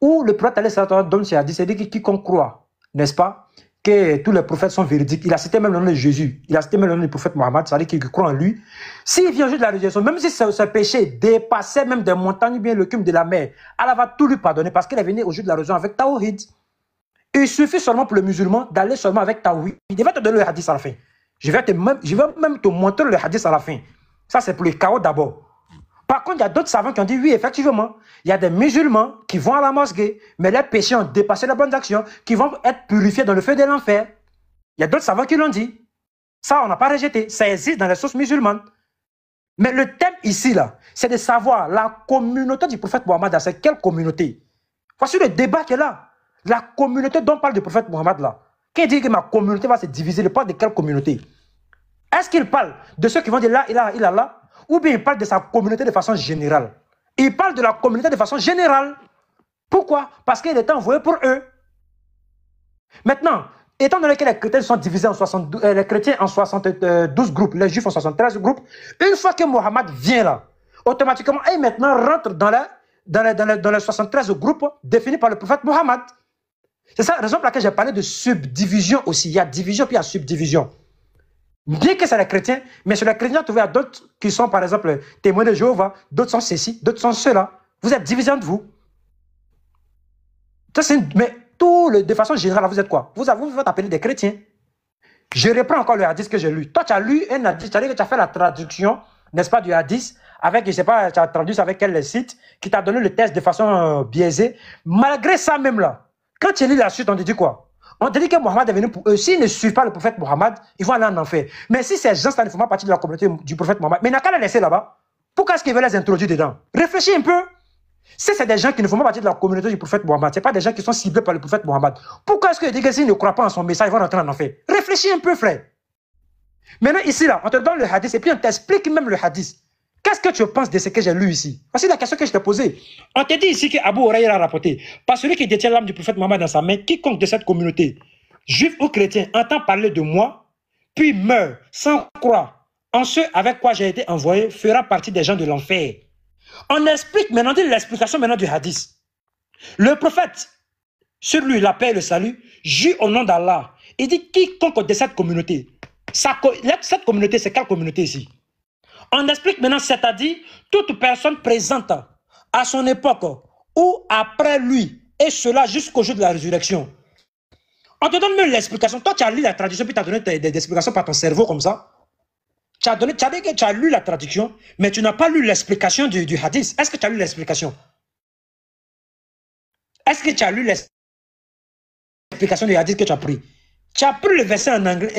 où le prophète donne ce hadith, c'est-à-dire que quiconque croit, n'est-ce pas, que tous les prophètes sont véridiques. Il a cité même le nom de Jésus, il a cité même le nom du prophète Mohammed, c'est-à-dire qu'il croit en lui. S'il vient au jour de la résurrection, même si ce péché dépassait même des montagnes ou bien le cume de la mer, Allah va tout lui pardonner parce qu'il est venu au jour de la résurrection avec Tawhid. Il suffit seulement pour le musulman d'aller seulement avec Tawhid. Il va te donner le hadith à la fin. Je vais même te montrer le hadith à la fin. Ça, c'est pour les chaos d'abord. Par contre, il y a d'autres savants qui ont dit oui, effectivement, il y a des musulmans qui vont à la mosquée, mais leurs péchés ont dépassé les bonnes actions, qui vont être purifiés dans le feu de l'enfer. Il y a d'autres savants qui l'ont dit. Ça, on n'a pas rejeté. Ça existe dans les sources musulmanes. Mais le thème ici, là, c'est de savoir la communauté du prophète Mohammed, c'est quelle communauté? Voici le débat qui est là. La communauté dont parle le prophète Mohammed là. Qui dit que ma communauté va se diviser, il parle de quelle communauté? Est-ce qu'il parle de ceux qui vont dire là, il a là? Ou bien il parle de sa communauté de façon générale? Il parle de la communauté de façon générale. Pourquoi? Parce qu'il est envoyé pour eux. Maintenant, étant donné que les chrétiens sont divisés en 72, les chrétiens en 72 groupes, les juifs en 73 groupes, une fois que Mohammed vient là, automatiquement, et maintenant rentre dans les 73 groupes définis par le prophète Mohammed. C'est ça la raison pour laquelle j'ai parlé de subdivision aussi. Il y a division puis il y a subdivision. Bien que c'est les chrétiens, mais sur les chrétiens, il y a d'autres qui sont par exemple témoins de Jéhovah, d'autres sont ceci, d'autres sont cela. Vous êtes divisés entre vous. Mais de façon générale, vous êtes quoi? Vous êtes appelés des chrétiens. Je reprends encore le hadith que j'ai lu. Toi, tu as lu un hadith, c'est-à-dire que tu as fait la traduction, n'est-ce pas, du hadith, avec, je ne sais pas, tu as traduit avec quel site, qui t'a donné le test de façon biaisée. Malgré ça même là, quand tu lis la suite, on te dit quoi? On te dit que Mohammed est venu pour eux. S'ils ne suivent pas le prophète Mohammed, ils vont aller en enfer. Mais si ces gens-là ne font pas partie de la communauté du prophète Mohammed, mais il n'a qu'à les laisser là-bas. Pourquoi est-ce qu'il veut les introduire dedans? Réfléchis un peu. Si c'est des gens qui ne font pas partie de la communauté du prophète Mohammed, ce n'est pas des gens qui sont ciblés par le prophète Mohammed, pourquoi est-ce qu'il dit que s'ils ne croient pas en son message, ils vont rentrer en enfer? Réfléchis un peu, frère. Maintenant, ici, là, on te donne le hadith et puis on t'explique même le hadith. Qu'est-ce que tu penses de ce que j'ai lu ici? Voici la question que je t'ai posée. On te dit ici que Abu Huraïra a rapporté, par celui qui détient l'âme du prophète Mohammed dans sa main, quiconque de cette communauté, juif ou chrétien, entend parler de moi, puis meurt sans croire en ce avec quoi j'ai été envoyé, fera partie des gens de l'enfer. On explique maintenant, l'explication maintenant du hadith. Le prophète, sur lui, la paix et le salut, jure au nom d'Allah. Il dit quiconque de cette communauté. Cette communauté, c'est quelle communauté ici? On explique maintenant, c'est-à-dire toute personne présente à son époque ou après lui, et cela jusqu'au jour de la résurrection. On te donne même l'explication. Toi, tu as lu la traduction, puis tu as donné des explications par ton cerveau comme ça. Tu as dit que tu as lu la traduction, mais tu n'as pas lu l'explication du hadith. Est-ce que tu as lu l'explication? Est-ce que tu as lu l'explication du hadith que tu as pris? Tu as pris le verset en anglais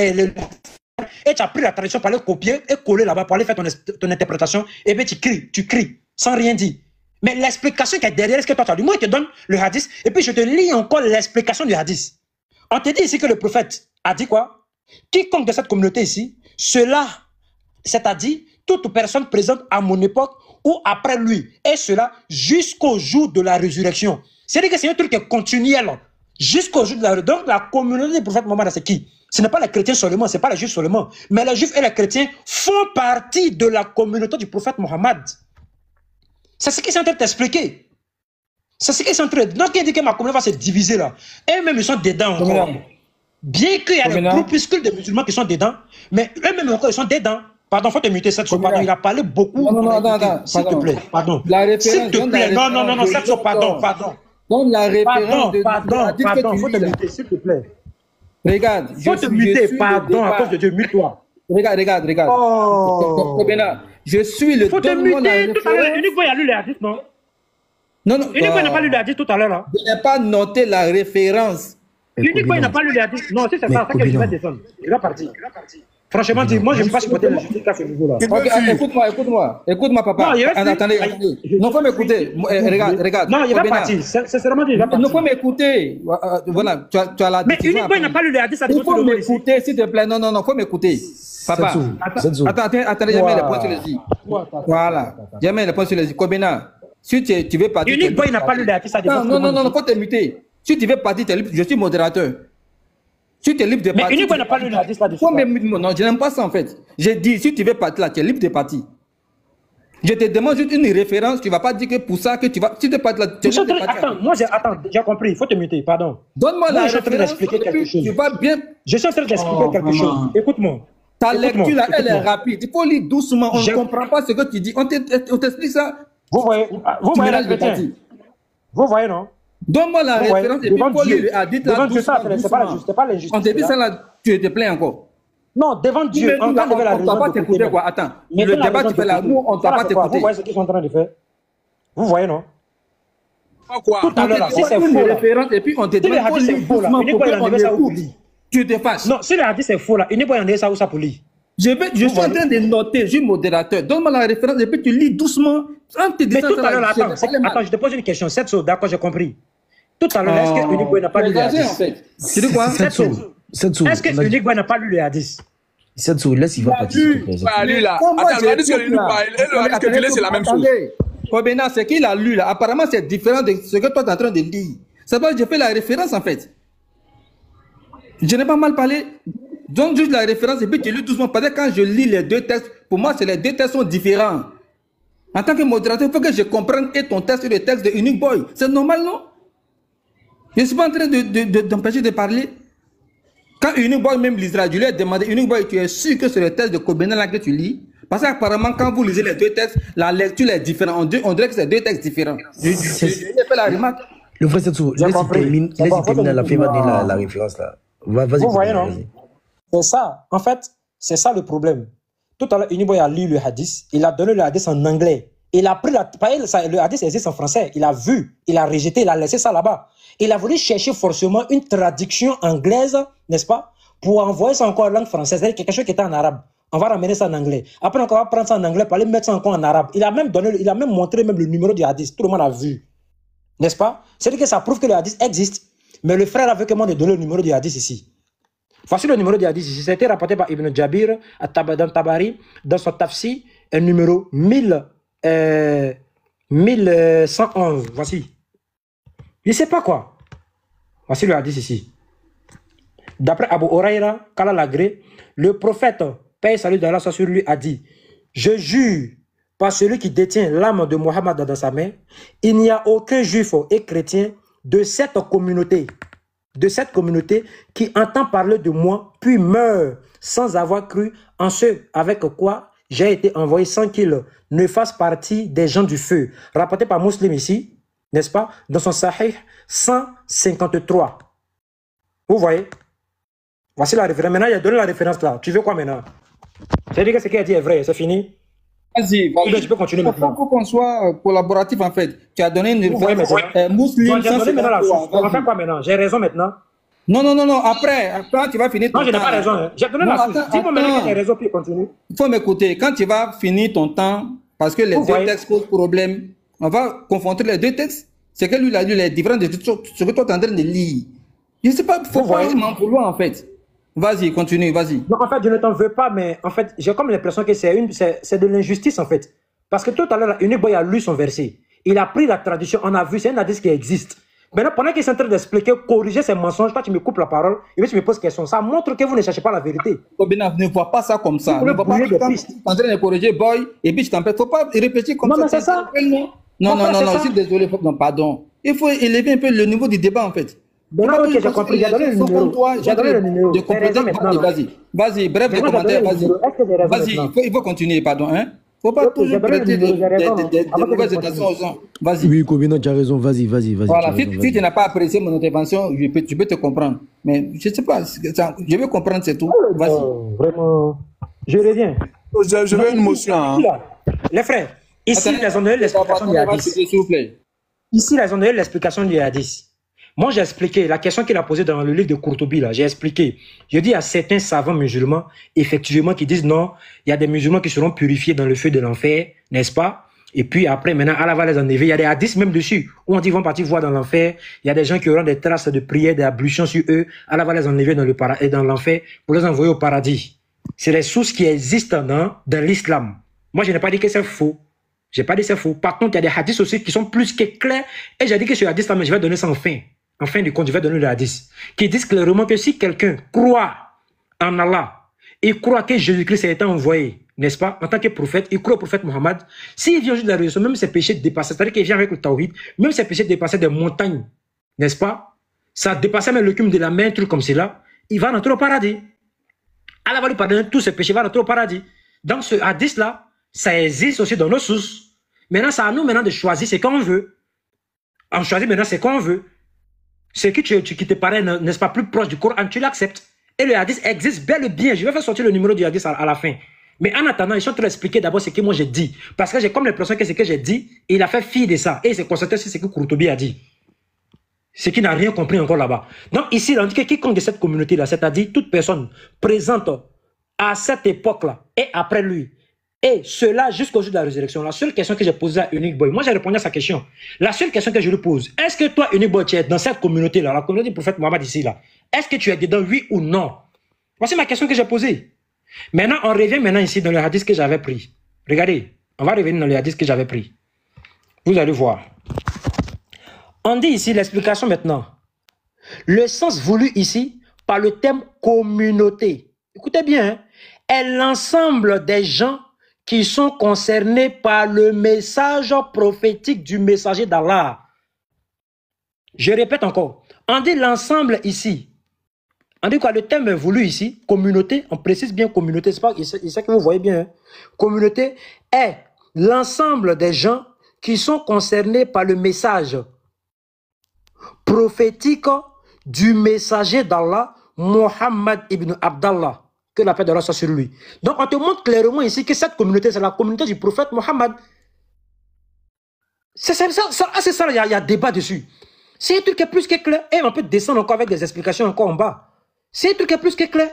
et tu as pris la traduction pour aller copier et coller là-bas pour aller faire ton interprétation. Et bien tu cries sans rien dire. Mais l'explication qui est derrière, est-ce que toi tu as lu? Moi, je te donne le hadith et puis je te lis encore l'explication du hadith. On te dit ici que le prophète a dit quoi? Quiconque de cette communauté ici, cela, c'est-à-dire toute personne présente à mon époque ou après lui, et cela jusqu'au jour de la résurrection. C'est-à-dire que c'est un truc qui est continuel jusqu'au jour de la résurrection. Donc la communauté du prophète Mohammed, c'est qui? Ce n'est pas les chrétiens seulement, ce n'est pas les juifs seulement, mais les juifs et les chrétiens font partie de la communauté du prophète Mohammed. C'est ce qu'ils sont en train de t'expliquer. C'est ce qu'ils sont en train de... Donc il dit que ma communauté va se diviser là. Et eux-mêmes ils sont dedans encore. Bien qu'il y a des groupuscules de musulmans qui sont dedans, mais eux-mêmes encore ils sont dedans. Pardon, faut te muter cette chose. Pardon, il a parlé beaucoup. Non, s'il te plaît, pardon. S'il te plaît, non, cette chose, pardon. Donne la référence pardon, faut te muter, s'il te plaît. Regarde, faut te muter, pardon, à cause de Dieu, mute-toi. Regarde. Oh. Je suis le... Faut te muter tout à l'heure. Uniquement, il a lu les hadiths, non? Non. Uniquement, il n'a pas lu les hadiths tout à l'heure, là. Je n'ai pas noté la référence. Uniquement, il n'a pas lu les hadiths. Non, si c'est ça, c'est que je vais descendre. Il va partir. Franchement, moi, je ne peux pas supporter la justice à ce niveau-là. Écoute-moi, papa. Attendez. Non, faut m'écouter. Regarde. Non, il va partir. Sincèrement, il va partir. Non, faut m'écouter. Voilà, tu as la... Mais uniquement, il n'a pas lu les hadiths, ça il faut m'écouter, s'il te plaît. Non, faut m'écouter. Papa, attendez, j'ai mis les points sur les i. Voilà, j'ai mis les points sur les i. Kobena, si tu veux partir... Uniquement, il n'a pas lu les hadiths, ça dépend. Non, faut te muter. Si tu veux partir, je suis modérateur. Si tu es libre de partir. Mais uniquement, il n'a pas lu les hadiths là-dessus. Non, je n'aime pas ça en fait. J'ai dit, si tu veux partir là, tu es libre de partir. Je te demande juste une référence, tu ne vas pas dire que pour ça que tu vas... Si tu partes là, tu es libre de partir. Attends, j'ai compris, il faut te muter, pardon. Donne-moi la référence. Je suis en train d'expliquer quelque chose. Tu vas bien... Je suis en train d'expliquer quelque chose. Écoute-moi. Ta lecture là, elle est rapide. Il faut lire doucement, on ne comprend pas ce que tu dis. On t'explique ça. Vous voyez la chrétien. Vous voyez, non? Donne-moi la référence et puis pour lire le hadith là doucement. C'est pas l'injustice. On te dit ça là, tu te plains encore. Non, devant Dieu, on t'a pas t'écouter quoi. Attends, le débat tu fais là, nous on t'a pas t'écouter. Vous voyez ce qu'ils sont en train de faire? Vous voyez, non? Quoi? Tout à l'heure, si c'est faux là. Et puis on te dit pour lire doucement pour qu'on écoute. Tu te fasses. Non, si le hadith c'est faux là, il n'est pas en ça où ça pour lire. Je suis en train de noter, je suis modérateur. Donne-moi la référence et puis tu lis doucement. Mais tout à l'heure, attends, je te pose une question. Cette chose, d'accord, j'ai compris. Tout à l'heure, est-ce que Unique n'a pas lu le hadith? Tu dis quoi? Est-ce que Unique n'a pas lu le hadith? Cette chose, laisse, il va partir. Lui là. Attends, le hadith que lui parle et le hadith que tu lis, c'est la même chose. Kobena, ce qu'il a lu là, apparemment c'est différent de ce que toi tu es en train de lire. C'est pas que j'ai fait la référence en fait. Je n'ai pas mal parlé. Donc juste la référence et puis tu lis doucement. Parce que quand je lis les deux textes, pour moi, les deux textes sont différents. En tant que modérateur, il faut que je comprenne et ton texte et le texte de Unique Boy. C'est normal, non? Je ne suis pas en train d'empêcher de parler. Quand Unique Boy même lisera, je lui ai demandé, Unique Boy, tu es sûr que c'est le texte de Kobena là que tu lis? Parce qu'apparemment, quand vous lisez les deux textes, la lecture est différente. On dirait que c'est deux textes différents. Je fait la remarque. Le frère Setsou, laisse terminer à la fin, va dire la référence là. Vous voyez, non? C'est ça. En fait, c'est ça le problème. Tout à l'heure, Uniboy a lu le hadith. Il a donné le hadith en anglais. Il a pris le hadith existe en français. Il a vu, il a rejeté, il a laissé ça là-bas. Il a voulu chercher forcément une traduction anglaise, n'est-ce pas, pour envoyer ça encore en langue française, c'est-à-dire quelque chose qui était en arabe. On va ramener ça en anglais. Après, on va prendre ça en anglais pour aller mettre ça encore en arabe. Il a même montré même le numéro du hadith. Tout le monde a vu. N'est-ce pas? C'est-à-dire que ça prouve que le hadith existe. Mais le frère avait comment de donner le numéro du hadith ici. Voici le numéro du hadith ici. C'était rapporté par Ibn Jabir dans Tabari, dans son tafsir, un numéro 1111. Voici. Je ne sais pas quoi. Voici le hadith ici. D'après Abu Huraira, Kala Lagré, le prophète, paix et salut d'Allah soit sur lui, a dit: je jure par celui qui détient l'âme de Mohammed dans sa main, il n'y a aucun juif et chrétien de cette communauté qui entend parler de moi, puis meurt sans avoir cru en ce avec quoi j'ai été envoyé, sans qu'il ne fasse partie des gens du feu. Rapporté par Muslim ici, n'est-ce pas, dans son Sahih 153. Vous voyez? Voici la référence. Maintenant, il a donné la référence là. Tu veux quoi maintenant? C'est-à-dire que ce qu'il a dit est vrai, c'est fini? Vas-y, tu peux continuer maintenant. Il faut qu'on soit collaboratif en fait. Tu as donné une référence. Muslim, on va faire quoi maintenant? J'ai raison maintenant? Non. Après, tu vas finir ton temps. Non, je n'ai pas raison. Hein. J'ai donné la source. Dis-moi maintenant que tu as raison, puis continue. Il faut m'écouter. Quand tu vas finir ton temps, parce que les deux textes posent problème, on va confronter les deux textes. C'est que lui, il a lu les différents de ce que toi, tu es en train de lire. Je ne sais pas, il faut pas m'en vouloir en fait. Vas-y, continue, vas-y. Donc en fait, je ne t'en veux pas, mais en fait, j'ai comme l'impression que c'est de l'injustice en fait. Parce que tout à l'heure, Unique Boy a lu son verset. Il a pris la tradition, on a vu, c'est un hadith qui existe. Maintenant, pendant qu'il est en train d'expliquer, corriger ses mensonges, toi tu me coupes la parole, et puis tu me poses question. Ça montre que vous ne cherchez pas la vérité. Ne vois pas ça comme ça. Ne vois pas que tu es en train de corriger Boy, et puis tu t'empêches. Il ne faut pas répéter comme ça. Non, mais c'est ça. Non, je suis désolé, non, pardon. Il faut élever un peu le niveau du débat en fait. Maintenant, j'ai compris, j'ai donné le numéro. Vas-y, bref, des commentaires, vas-y. Vas-y, il faut continuer, pardon. Il ne faut pas toujours prêter des mauvaises intentions aux gens. Vas-y. Oui, Kobina, tu as raison, vas-y. Voilà, si tu n'as pas apprécié mon intervention, tu peux te comprendre. Mais je ne sais pas, je veux comprendre, c'est tout. Vas-y. Vraiment, je reviens. Je veux une motion. Les frères, ici, ils ont donné l'explication du hadith. S'il vous plaît. Ici, ils ont donné l'explication du hadith. Moi, j'ai expliqué la question qu'il a posée dans le livre de Courtoubi, là. J'ai expliqué. Je dis à certains savants musulmans, effectivement, qui disent non, il y a des musulmans qui seront purifiés dans le feu de l'enfer, n'est-ce pas? Et puis après, maintenant, Allah va les enlever. Il y a des hadiths même dessus, où on dit qu'ils vont partir voir dans l'enfer. Il y a des gens qui auront des traces de prière, d'ablution sur eux. Allah va les enlever dans l'enfer pour les envoyer au paradis. C'est les sources qui existent dans l'islam. Moi, je n'ai pas dit que c'est faux. J'ai pas dit que c'est faux. Par contre, il y a des hadiths aussi qui sont plus que clairs. Et j'ai dit que ce hadith-là, mais je vais donner ça en fin du compte, je vais donner le hadith, qui disent clairement que si quelqu'un croit en Allah et croit que Jésus-Christ a été envoyé, n'est-ce pas, en tant que prophète, il croit au prophète Mohammed, s'il vient juste de la résurrection, même ses péchés dépassent, c'est-à-dire qu'il vient avec le tawhid, même ses péchés dépassaient des montagnes, n'est-ce pas, ça dépassait même le cumul de la main, un truc comme cela, il va rentrer au paradis. Allah va lui pardonner tous ses péchés, il va rentrer au paradis. Donc ce hadith-là, ça existe aussi dans nos sources. Maintenant, c'est à nous maintenant de choisir ce qu'on veut. On choisit maintenant ce qu'on veut. Ce qui te paraît, n'est-ce pas, plus proche du Coran, tu l'acceptes. Et le hadith existe bel et bien. Je vais faire sortir le numéro du hadith à la fin. Mais en attendant, ils sont en train d'expliquer d'abord ce que moi j'ai dit. Parce que j'ai comme l'impression que ce que j'ai dit, il a fait fi de ça. Et il s'est concentré sur ce que Courtoubi a dit. Ce qui n'a rien compris encore là-bas. Donc ici, on dit que quiconque de cette communauté-là, c'est-à-dire toute personne présente à cette époque-là et après lui, et cela jusqu'au jour de la résurrection, la seule question que j'ai posée à Unique Boy, moi j'ai répondu à sa question. La seule question que je lui pose, est-ce que toi, Unique Boy, tu es dans cette communauté-là, la communauté du prophète Mohammed ici, là, est-ce que tu es dedans, oui ou non? Voici ma question que j'ai posée. Maintenant, on revient maintenant ici dans le hadith que j'avais pris. Regardez, on va revenir dans le hadith que j'avais pris. Vous allez voir. On dit ici l'explication maintenant. Le sens voulu ici par le thème communauté. Écoutez bien, hein, est l'ensemble des gens qui sont concernés par le message prophétique du messager d'Allah. Je répète encore. On dit l'ensemble ici. On dit quoi? Le thème est voulu ici, communauté, on précise bien communauté, c'est pas que vous voyez bien. Hein? Communauté est l'ensemble des gens qui sont concernés par le message prophétique du messager d'Allah, Mohammed ibn Abdallah. Que la paix d'Allah soit sur lui. Donc on te montre clairement ici que cette communauté, c'est la communauté du prophète Mohammed. C'est ça, il y a débat dessus. C'est un truc qui est plus que clair. Et on peut descendre encore avec des explications encore en bas. C'est un truc qui est plus que clair.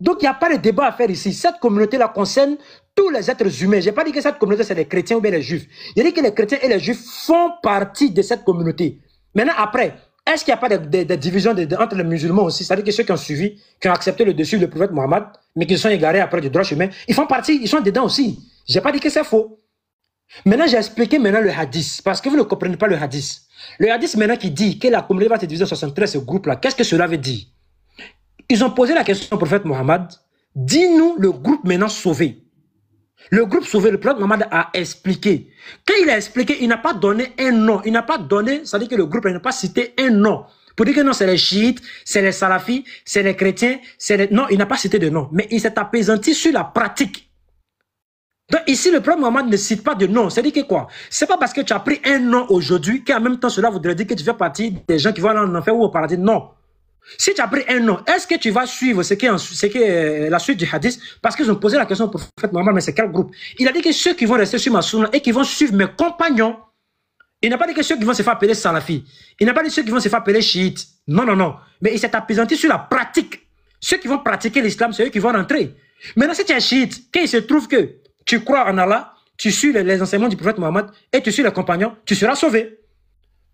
Donc, il n'y a pas de débat à faire ici. Cette communauté-là concerne tous les êtres humains. Je n'ai pas dit que cette communauté, c'est les chrétiens ou bien les juifs. J'ai dit que les chrétiens et les juifs font partie de cette communauté. Maintenant, après, est-ce qu'il n'y a pas de division entre les musulmans aussi? C'est-à-dire que ceux qui ont suivi, qui ont accepté le dessus du prophète Mohammed, mais qui sont égarés après du droit chemin, ils font partie, ils sont dedans aussi. Je n'ai pas dit que c'est faux. Maintenant, j'ai expliqué maintenant le hadith, parce que vous ne comprenez pas le hadith. Le hadith maintenant qui dit que la communauté va se diviser en 73, ce groupe-là, qu'est-ce que cela veut dire? Ils ont posé la question au prophète Mohammed, dis-nous le groupe maintenant sauvé. Le groupe sauvé, le prophète Mohammed a expliqué. Quand il a expliqué, il n'a pas donné un nom. Il n'a pas donné, ça veut dire que le groupe n'a pas cité un nom. Pour dire que non, c'est les chiites, c'est les salafis, c'est les chrétiens, c'est les... Non, il n'a pas cité de nom. Mais il s'est apaisanti sur la pratique. Donc ici, le prophète Mohammed ne cite pas de nom. C'est-à-dire que quoi? C'est pas parce que tu as pris un nom aujourd'hui qu'en même temps cela voudrait dire que tu fais partie des gens qui vont aller en enfer ou au paradis. Non. Si tu as pris un nom, est-ce que tu vas suivre ce qui est la suite du hadith? Parce qu'ils ont posé la question au prophète Mohammed, mais c'est quel groupe? Il a dit que ceux qui vont rester sur ma sunna et qui vont suivre mes compagnons. Il n'a pas dit que ceux qui vont se faire appeler salafis. Il n'a pas dit ceux qui vont se faire appeler chiites. Non, non, non. Mais il s'est apaisanti sur la pratique. Ceux qui vont pratiquer l'islam, c'est eux qui vont rentrer. Maintenant, si tu es chiite, quand il se trouve que tu crois en Allah, tu suis les enseignements du prophète Mohammed et tu suis les compagnons, tu seras sauvé.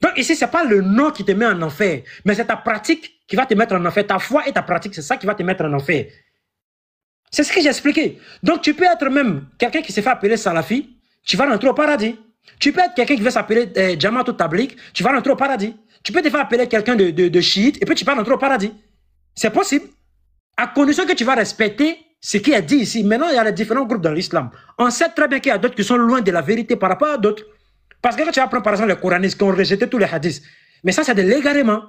Donc ici, ce n'est pas le nom qui te met en enfer, mais c'est ta pratique qui va te mettre en enfer. Ta foi et ta pratique, c'est ça qui va te mettre en enfer. C'est ce que j'ai expliqué. Donc tu peux être même quelqu'un qui se fait appeler Salafi, tu vas rentrer au paradis. Tu peux être quelqu'un qui veut s'appeler Jamaat ou Tabligh, tu vas rentrer au paradis. Tu peux te faire appeler quelqu'un de chiite et puis tu vas rentrer au paradis. C'est possible. À condition que tu vas respecter ce qui est dit ici. Maintenant, il y a les différents groupes dans l'islam. On sait très bien qu'il y a d'autres qui sont loin de la vérité par rapport à d'autres. Parce que quand tu vas prendre par exemple les coranistes qui ont rejeté tous les hadiths, mais ça c'est de l'égarement.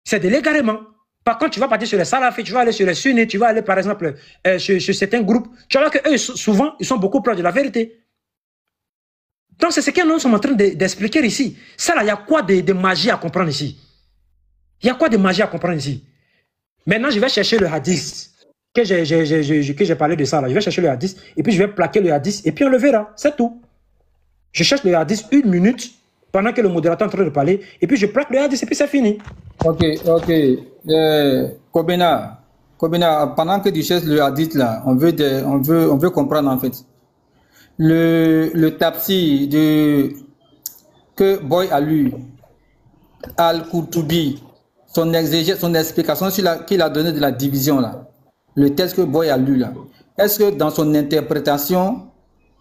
C'est de l'égarement. Par contre, tu vas partir sur les salafis, tu vas aller sur les sunnites, tu vas aller par exemple sur certains groupes. Tu vas voir qu'eux, souvent, ils sont beaucoup proches de la vérité. Donc c'est ce que nous sommes en train d'expliquer ici. Ça là, il y a quoi de magie à comprendre ici? Il y a quoi de magie à comprendre ici? Maintenant, je vais chercher le hadith. Que j'ai parlé de ça là. Je vais chercher le hadith et puis je vais plaquer le hadith et puis on le verra. C'est tout. Je cherche le hadith 1 minute pendant que le modérateur est en train de parler et puis je plaque le hadith et puis c'est fini. Ok. Kobena, pendant que tu cherches le hadith là, on veut comprendre en fait. Le tafsir que Boy a lu, Al-Qurtubi, son exégèse, son explication qu'il a donné de la division là, le texte que Boy a lu là, est-ce que dans son interprétation,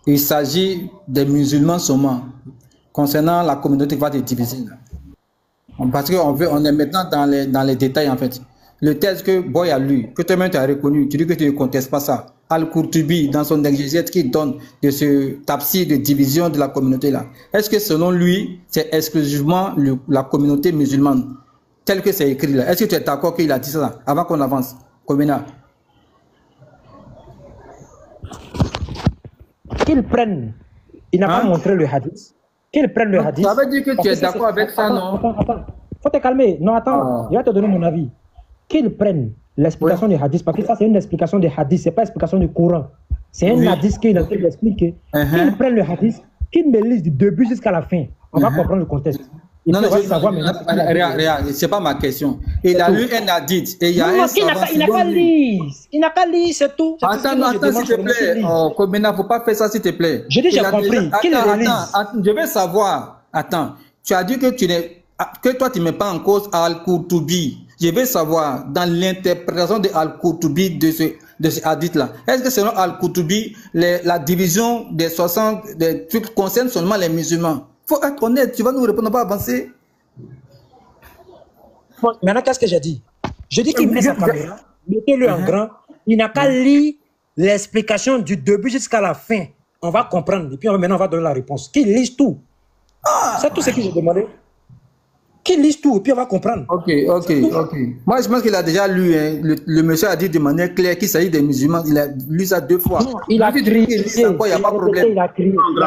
il s'agit des musulmans seulement concernant la communauté qui va être divisée là? Parce qu'on est maintenant dans les détails en fait. Le texte que Boy a lu, que toi-même tu as reconnu, tu dis que tu ne contestes pas ça. Al-Qurtubi, dans son exégèse qui donne de ce tafsir de division de la communauté là, est-ce que selon lui, c'est exclusivement la communauté musulmane, tel que c'est écrit là? Est-ce que tu es d'accord qu'il a dit ça avant qu'on avance? Komena. Qu'ils prennent, il n'a pas montré le hadith. Qu'ils prennent le hadith. Ça veut dire que tu es d'accord avec ça, non? Attends. Faut te calmer. Non, attends. Je vais te donner mon avis. Qu'ils prennent l'explication du hadith, parce que ça, c'est une explication du hadith, c'est pas l'explication du Coran. C'est un hadith qu'il est en train d'expliquer. Qu'ils prennent le hadith, qu'ils me lisent du début jusqu'à la fin. On va comprendre le contexte. Non, c'est pas ma question. Il a lu un hadith et il y a un savant. Il n'a qu'à lire, c'est tout. Attends, s'il te plaît. Komena, faut pas faire ça, s'il te plaît. J'ai déjà compris. Je veux savoir. Attends, tu as dit que toi, tu ne mets pas en cause Al-Qurtubi. Je veux savoir, dans l'interprétation de Al-Qurtubi de ce hadith-là, est-ce que selon Al-Qurtubi, la division des 60 des trucs concerne seulement les musulmans? Faut être honnête, tu vas nous répondre, pas avancer. Maintenant, qu'est-ce que j'ai dit? Je dis qu'il met sa caméra, mettez-le en grand, il n'a qu'à lire l'explication du début jusqu'à la fin. On va comprendre, et puis maintenant on va donner la réponse. Qu'il lise tout. C'est tout ce que j'ai demandé. Qu'il lise tout, et puis on va comprendre. Ok. Moi, je pense qu'il a déjà lu, hein. Le monsieur a dit de manière claire qu'il s'agit des musulmans. Il a lu ça 2 fois. Non, il a crié. Il n'y a pas de problème.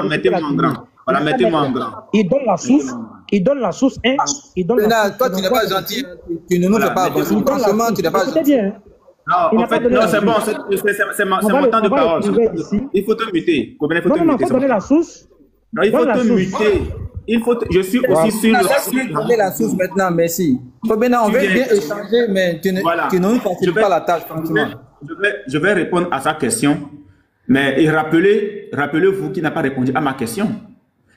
Mettez-moi en grand. Voilà, mettez-moi en grand. Il donne la source. Il donne la source 1. Il donne la source. Toi, tu n'es pas gentil. Tu ne nous fais pas avancer. Franchement, tu n'es pas gentil. Non, en fait, non, c'est bon. C'est mon temps de parole. Il faut te muter. Non, il faut donner la source. Non, il faut te muter. Je suis aussi sur le... Donner la source maintenant, merci. Maintenant, on veut bien échanger, mais tu ne nous facilites pas la tâche, franchement. je vais répondre à sa question, mais rappelez-vous qu'il n'a pas répondu à ma question.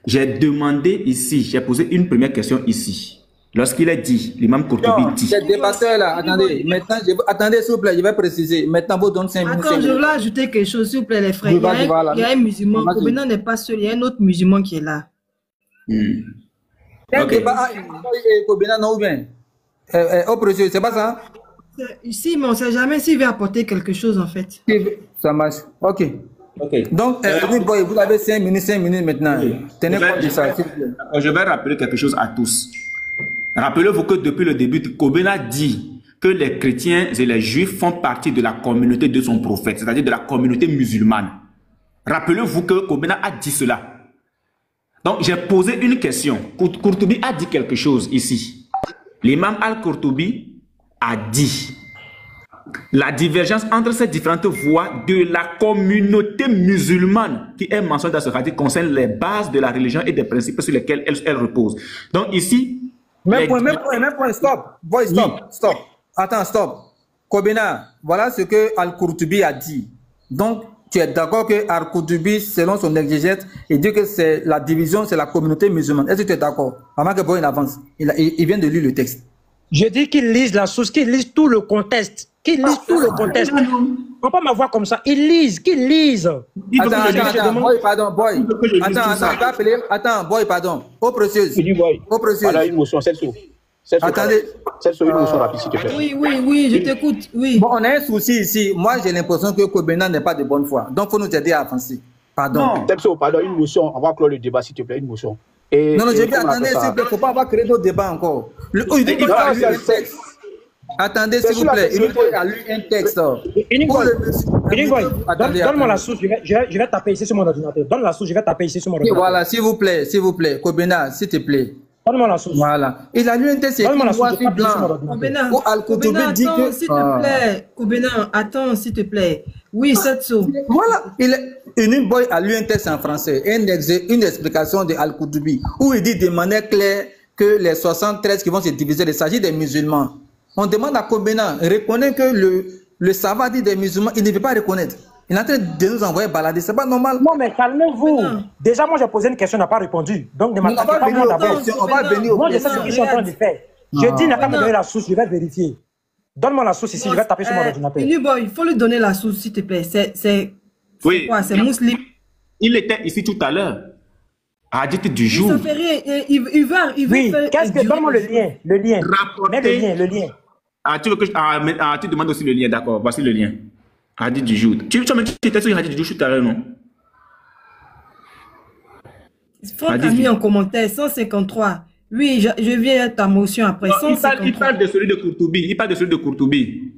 J'ai demandé ici, j'ai posé une première question ici. Lorsqu'il a dit, l'imam Courtoubi dit... Ces débatteurs-là, attendez, maintenant, attendez s'il vous plaît, je vais préciser. Maintenant, vous donnez 5 minutes. Attends, je voulais ajouter quelque chose, s'il vous plaît, les frères. Il y a un musulman, Kobena n'est pas seul, il y a un autre musulman qui est là. Un débat Kobena, non ou bien au précieux, c'est pas ça? Si, mais on ne sait jamais s'il veut apporter quelque chose, en fait. Ça marche, ok. Donc, vous avez 5 minutes maintenant. Tenez compte de ça. Je vais rappeler quelque chose à tous. Rappelez-vous que depuis le début, Kobena dit que les chrétiens et les juifs font partie de la communauté de son prophète, c'est-à-dire de la communauté musulmane. Rappelez-vous que Kobena a dit cela. Donc, j'ai posé une question. Courtoubi a dit quelque chose ici. L'imam Al-Courtoubi a dit la divergence entre ces différentes voies de la communauté musulmane qui est mentionnée dans ce hadith concerne les bases de la religion et des principes sur lesquels elle repose. Donc ici... Même point, stop. Boy, stop. Attends, stop. Kobena, voilà ce que Al-Courtoubi a dit. Donc, tu es d'accord que Al-Courtoubi, selon son exégèse, il dit que c'est la division, c'est la communauté musulmane. Est-ce que tu es d'accord? Avant que Boy avance, il vient de lire le texte. Je dis qu'il lise la source, qu'il lise tout le contexte. Qu'il lise tout le contexte. On ne peut pas m'avoir comme ça. Qu'il lise. Attends, Boy, pardon, Boy. Attends, Boy, pardon. Au précieux. Au précieux. Voilà une motion, Attendez. Celle-ci, une motion rapide, s'il te plaît. Oui, je t'écoute. Oui. Bon, on a un souci ici. Moi, j'ai l'impression que Kobena n'est pas de bonne foi. Donc, il faut nous aider à avancer. Pardon. Pardon, une motion. On va clore le débat, s'il te plaît, une motion. Non, j'ai dit, attendez, s'il vous plaît, il ne faut pas avoir créé d'autres débats encore. Attendez, s'il vous plaît, il a lu un texte. Donne-moi la source, je vais taper ici sur mon ordinateur. Donne la source, je vais taper ici sur mon ordinateur. Voilà, s'il vous plaît, Kobena, s'il te plaît. Donne-moi la source. Voilà. Il a lu un texte écrit noir sur blanc. Kobena, attends, s'il te plaît. Kobena, attends, s'il te plaît. Oui, cette source. Voilà. Une boy a lu un texte en français, une explication de Al-Courtoubi, où il dit de manière claire que les 73 qui vont se diviser, il s'agit des musulmans. On demande à Kobena, reconnaît que le savant dit des musulmans, il ne veut pas reconnaître. Il est en train de nous envoyer balader, c'est pas normal. Non, mais calmez-vous. Déjà, moi, j'ai posé une question, il n'a pas répondu. Donc, ne m'attaquez pas moi d'abord. Moi, je sais ce qu'ils sont en train de faire. Je dis, il n'a qu'à me donner la source, je vais vérifier. Donne-moi la source ici, je vais taper sur mon ordinateur. Il faut lui donner la source, s'il te plaît. C'est quoi? C'est musulman. Il était ici tout à l'heure. Hadith du jour. Ça fait rien. Il va faire... Qu'est-ce que... Donne-moi le lien. Mets le lien. Tu demandes aussi le lien, d'accord. Voici le lien. Hadith du jour. Tu étais sur Hadith du jour tout à l'heure, non? Franck a mis en commentaire 153. Oui, je viens à ta motion après. Non, il parle de celui de Courtoubi.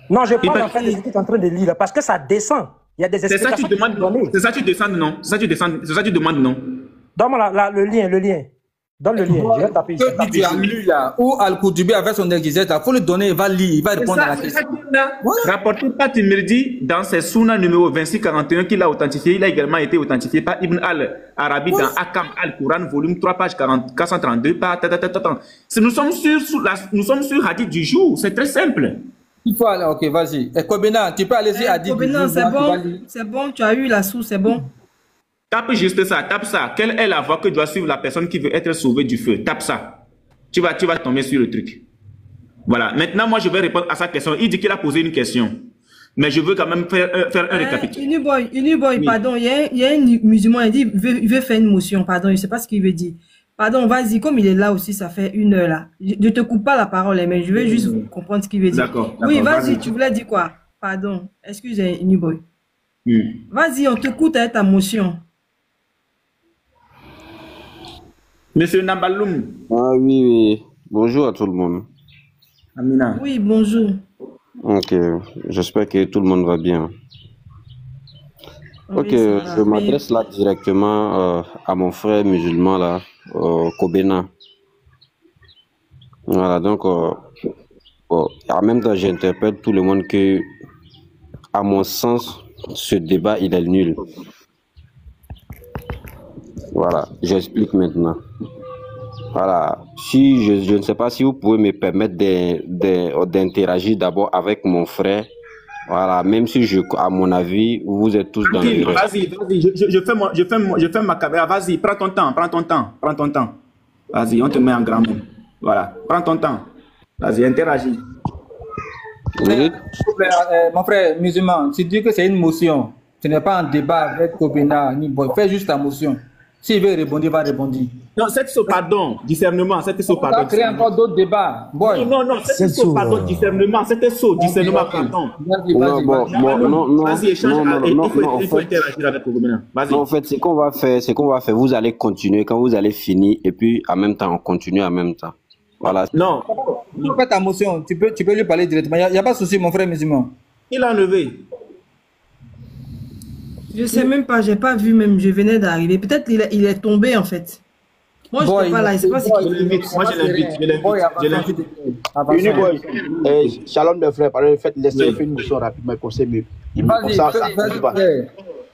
Non, je parle en fait de ce que tu es en train de lire, parce que ça descend. Il y a des explications. C'est ça que tu descends, non? C'est ça que tu demandes, non? Donne-moi le lien. Donne le lien, je vais taper ici. Tu as lu là, où Al-Courtoubi avec son exégèse, il faut le donner, il va lire, il va répondre à la question. Rapporté par Timirdi dans ses Sunna numéro 2641 qu'il a authentifié, il a également été authentifié par Ibn al-Arabi dans Akam al-Quran, volume 3, page 432, par... Nous sommes sur Hadith du jour, c'est très simple. Il faut aller, ok, vas-y. Kobena, tu peux aller sur Hadith du jour. C'est bon, tu as eu la source, c'est bon. Tape juste ça, tape ça. Quelle est la voie que doit suivre la personne qui veut être sauvée du feu? Tape ça. Tu vas tomber sur le truc. Voilà. Maintenant, moi, je vais répondre à sa question. Il dit qu'il a posé une question. Mais je veux quand même faire un récapitulatif. Uniboy, pardon. Il y a un musulman, il dit il veut faire une motion. Pardon, je ne sais pas ce qu'il veut dire. Pardon, vas-y. Comme il est là aussi, ça fait 1 heure là. Je ne te coupe pas la parole, mais je veux juste comprendre ce qu'il veut dire. D'accord. Oui, vas-y. Tu voulais dire quoi? Pardon. Excusez, Uniboy. Vas-y, on t'écoute avec ta motion. Monsieur Nambaloum. Ah oui. Bonjour à tout le monde. Amina. Oui, bonjour. Ok, j'espère que tout le monde va bien. Oui, ok, je m'adresse là directement à mon frère musulman là, Kobena. Voilà, donc en même temps j'interpelle tout le monde que, à mon sens, ce débat il est nul. Voilà, j'explique maintenant. Voilà, si je ne sais pas si vous pouvez me permettre d'interagir d'abord avec mon frère Voilà, même si à mon avis, vous êtes tous dans Tranquille, l'erreur. vas-y, je fais ma caméra. Vas-y, prends ton temps. Vas-y, on te met en grand main. Voilà, prends ton temps. Vas-y, interagis. Mon frère musulman, tu dis que c'est une motion. Ce n'est pas un débat avec Kobena ni Boy. Fais juste ta motion. S'il veut répondre, il va répondre. Non, c'est ce pardon, discernement, c'était ce pardon. On va créer encore d'autres débats. Boy. Non, c'était ce pardon, discernement, c'était ce discernement, pardon. Vas-y, échange. Il faut interagir avec Kobena. Vas-y. En fait, ce qu'on va faire, vous allez continuer quand vous allez finir et puis en même temps, on continue en même temps. Voilà. Non. Tu fais ta motion, tu peux lui parler directement. Il n'y a pas de souci, mon frère musulman. Il a enlevé. Je sais même pas, j'ai pas vu même, je venais d'arriver. Peut-être il est tombé en fait. Moi je suis pas là, il sait pas ce qu'il fait. Moi je l'invite. Uniboy, shalom mes frères, laissez faire une mission rapidement, comme ça,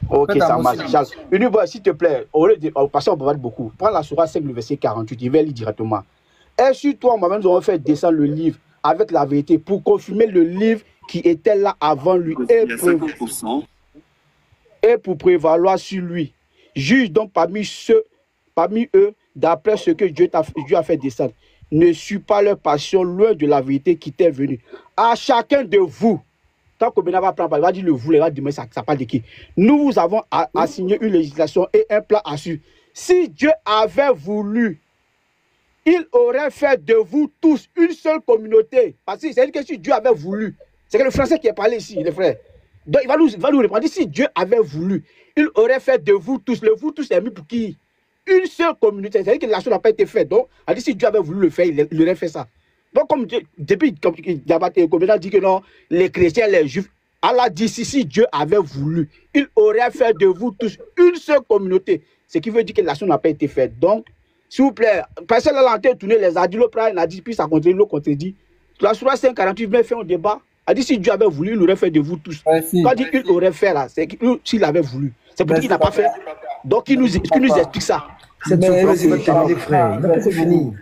ok, ça marche. Uniboy, s'il te plaît, parce qu'on parle beaucoup, prends la sourate 5, le verset 48, il va lire directement. Et sur toi, moi-même, nous avons fait descendre le livre avec la vérité pour confirmer le livre qui était là avant lui et pour prévaloir sur lui. Juge donc parmi eux, d'après ce que Dieu a fait descendre. Ne suis pas leur passion loin de la vérité qui t'est venue. À chacun de vous, tant que Bena va prendre, il va dire le vous, il va dire, mais ça parle de qui? Nous vous avons assigné une législation et un plan à suivre. Si Dieu avait voulu, il aurait fait de vous tous une seule communauté. Parce que c'est que si Dieu avait voulu, c'est que le français qui est parlé ici, les frères. Donc il va nous répondre, si Dieu avait voulu, il aurait fait de vous tous. Le vous tous est mis pour qui? Une seule communauté. C'est-à-dire que la chose n'a pas été faite. Donc, elle dit si Dieu avait voulu le faire, il aurait fait ça. Donc, depuis Kobena dit que non, les chrétiens, les juifs, Allah dit si Dieu avait voulu, il aurait fait de vous tous une seule communauté. Ce qui veut dire que la chose n'a pas été faite. Donc, s'il vous plaît, personne n'a tourné les adilos, il a dit, puis ça continue, l'autre contredit. La sourate 548 vient faire un débat. Elle dit si Dieu avait voulu, il aurait fait de vous tous. Quand il dit qu'il aurait fait là, c'est s'il avait voulu. C'est pour qu'il n'a pas fait. Donc il nous explique ça. Cette chose, va terminer, frère. Il n'a pas fini.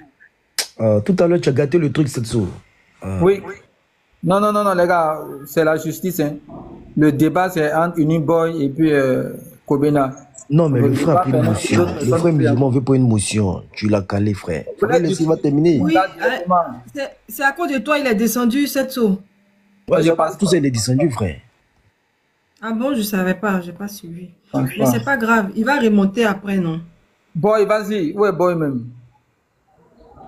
Tout à l'heure, tu as gâté le truc, cette chose. Oui. Non, les gars, c'est la justice. Hein. Le débat, c'est entre Uniboy et puis Kobena. Non, mais le frère a pris une motion. Le frère musulman veut pour une motion. Tu l'as calé, frère. Il va terminer. Oui, c'est à cause de toi, il est descendu, cette eau. Ouais, tout ça, il est descendu, frère. Ah bon, je savais pas, j'ai pas suivi. Mais c'est pas grave, il va remonter après, non? Boy, vas-y, ouais, boy même.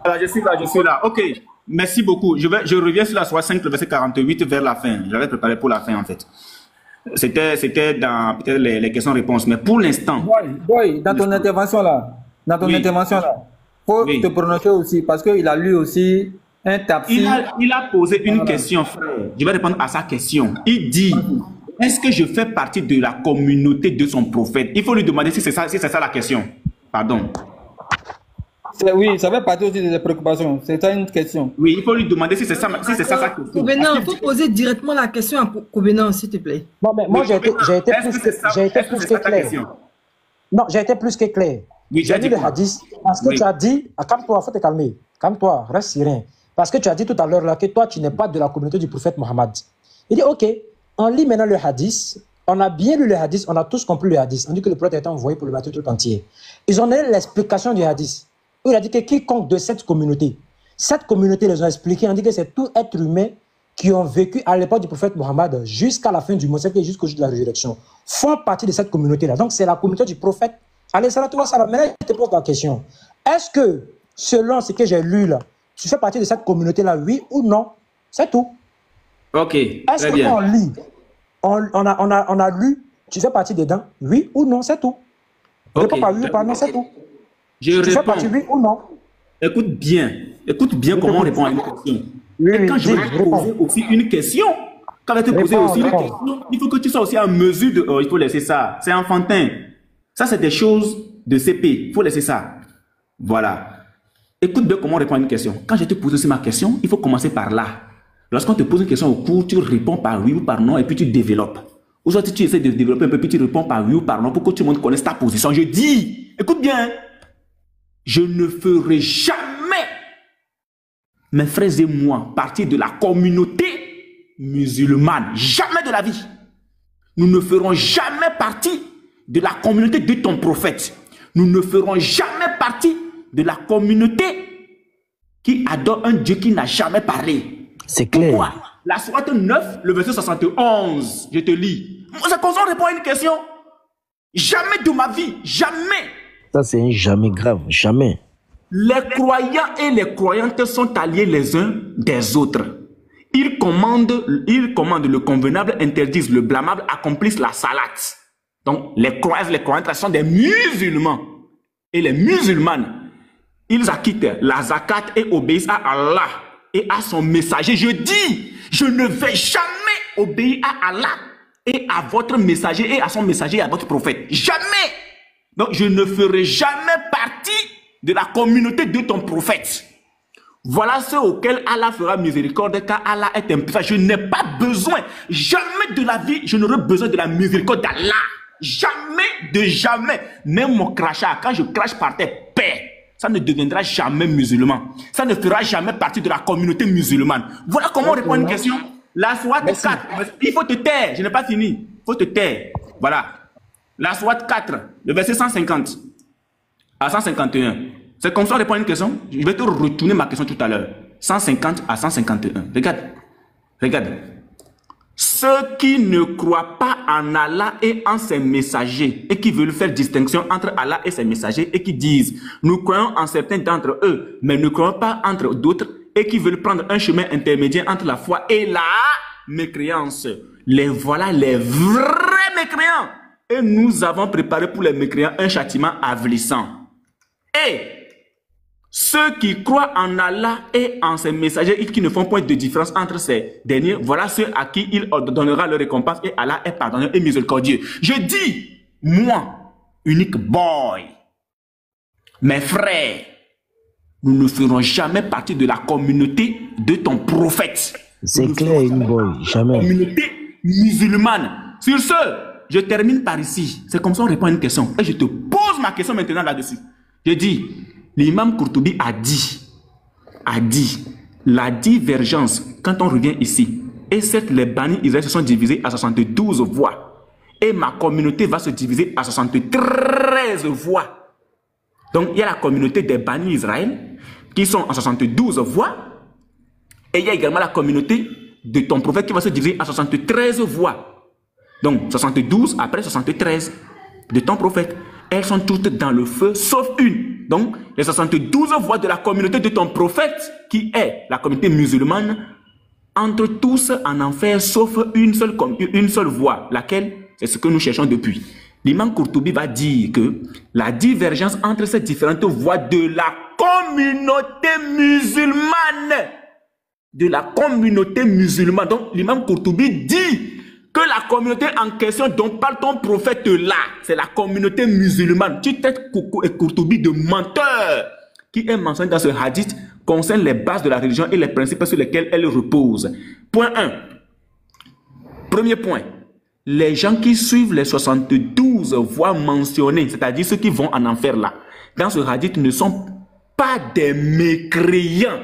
Voilà, je suis là. Ok, merci beaucoup. Je reviens sur la soirée 5, le verset 48 vers la fin. J'avais préparé pour la fin, en fait. C'était dans peut-être les questions-réponses, mais pour l'instant. Boy, dans ton intervention là, faut te prononcer aussi, parce qu'il a lu aussi un tafsir. Il a posé une question, frère. Je vais répondre à sa question. Il dit, est-ce que je fais partie de la communauté de son prophète? Il faut lui demander si c'est ça la question. Pardon. Oui, ça fait partie aussi des préoccupations. C'est ça une question. Oui, il faut lui demander si c'est ça sa question. Kobena, il faut poser directement la question à Kobena, s'il te plaît. Non, mais moi, j'ai été plus que clair. Non, j'ai été plus que clair. Oui, j'ai dit le hadith. Parce que tu as dit, calme-toi, il faut te calmer. Calme-toi, reste serein. Parce que tu as dit tout à l'heure là que toi, tu n'es pas de la communauté du prophète Mohammed. Il dit, ok, on lit maintenant le hadith. On a bien lu le hadith, on a tous compris le hadith. On dit que le prophète a été envoyé pour le bâtir tout entier. Ils ont donné l'explication du hadith. Il a dit que quiconque de cette communauté, les ont expliqué, on dit que c'est tout être humain qui ont vécu à l'époque du prophète Mohammed jusqu'à la fin du monde, c'est-à-dire jusqu'au jour de la résurrection, font partie de cette communauté-là. Donc c'est la communauté du prophète. Allez, maintenant je te pose la question. Est-ce que, selon ce que j'ai lu là, tu fais partie de cette communauté-là, oui ou non? C'est tout. Ok, est-ce qu'on lit, on a lu, tu fais partie dedans, oui ou non? C'est tout. Okay. Réponds pas oui ou pas non, c'est tout. Tu fais partie oui ou non? Écoute bien comment on répond à une question. Et quand je vais te poser aussi une question, il faut que tu sois aussi en mesure de... Oh, il faut laisser ça. C'est enfantin. Ça, c'est des choses de CP. Il faut laisser ça. Voilà. Écoute bien comment on répond à une question. Quand je te pose aussi ma question, il faut commencer par là. Lorsqu'on te pose une question au cours, tu réponds par oui ou par non et puis tu développes. Ou soit tu essaies de développer un peu puis tu réponds par oui ou par non pour que tout le monde connaisse ta position. Je dis, écoute bien, je ne ferai jamais, mes frères et moi, partie de la communauté musulmane. Jamais de la vie. Nous ne ferons jamais partie de la communauté de ton prophète. Nous ne ferons jamais partie de la communauté qui adore un Dieu qui n'a jamais parlé. C'est clair. Pourquoi? La sourate 9, le verset 71, je te lis. C'est comme ça qu'on répond à une question. Jamais de ma vie, jamais. Ça, c'est un jamais grave, jamais. Les croyants et les croyantes sont alliés les uns des autres. Ils commandent le convenable, interdisent le blâmable, accomplissent la salate. Donc, les croyants et les croyantes sont des musulmans. Et les musulmanes, ils acquittent la zakat et obéissent à Allah et à son messager. Je dis, je ne vais jamais obéir à Allah et à votre messager et à son messager et à votre prophète. Jamais. Donc, je ne ferai jamais partie de la communauté de ton prophète. Voilà ceux auxquels Allah fera miséricorde, car Allah est impuissant. Je n'ai pas besoin, jamais de la vie, je n'aurai besoin de la miséricorde d'Allah. Jamais de jamais. Même mon crachat, quand je crache par terre, paix. Ça ne deviendra jamais musulman. Ça ne fera jamais partie de la communauté musulmane. Voilà comment on répond à une question. La sourate 4, il faut te taire, je n'ai pas fini. Il faut te taire. Voilà. La sourate 4, le verset 150 à 151. C'est comme ça on répond à une question. Je vais te retourner ma question tout à l'heure. 150 à 151. Regarde. Regarde. Ceux qui ne croient pas en Allah et en ses messagers et qui veulent faire distinction entre Allah et ses messagers et qui disent nous croyons en certains d'entre eux mais ne croyons pas entre d'autres et qui veulent prendre un chemin intermédiaire entre la foi et la mécréance. Les voilà les vrais mécréants. Et nous avons préparé pour les mécréants un châtiment avilissant. Et ceux qui croient en Allah et en ses messagers et qui ne font point de différence entre ces derniers, voilà ceux à qui il donnera leur récompense et Allah est pardonneur et miséricordieux. Je dis, moi, unique boy, mes frères, nous ne ferons jamais partie de la communauté de ton prophète. C'est clair, unique boy, jamais. Communauté musulmane. Sur ce, je termine par ici. C'est comme ça on répond à une question. Et je te pose ma question maintenant là-dessus. Je dis, l'imam Courtoubi a dit, la divergence, quand on revient ici, et certes les bannis Israël se sont divisés à 72 voix, et ma communauté va se diviser à 73 voix. Donc il y a la communauté des bannis Israël, qui sont à 72 voix, et il y a également la communauté de ton prophète qui va se diviser à 73 voix. Donc 72 après 73 de ton prophète. Elles sont toutes dans le feu, sauf une. Donc, les 72 voix de la communauté de ton prophète, qui est la communauté musulmane, entrent tous en enfer, sauf une seule voix, laquelle, c'est ce que nous cherchons depuis. L'imam Courtoubi va dire que la divergence entre ces différentes voix de la communauté musulmane, donc l'imam Courtoubi dit que la communauté en question dont parle ton prophète là, c'est la communauté musulmane. Tu t'es Courtoubi de menteur qui est mentionné dans ce hadith concerne les bases de la religion et les principes sur lesquels elle repose. Point 1. Premier point. Les gens qui suivent les 72 voies mentionnées, c'est-à-dire ceux qui vont en enfer là, dans ce hadith ne sont pas des mécréants.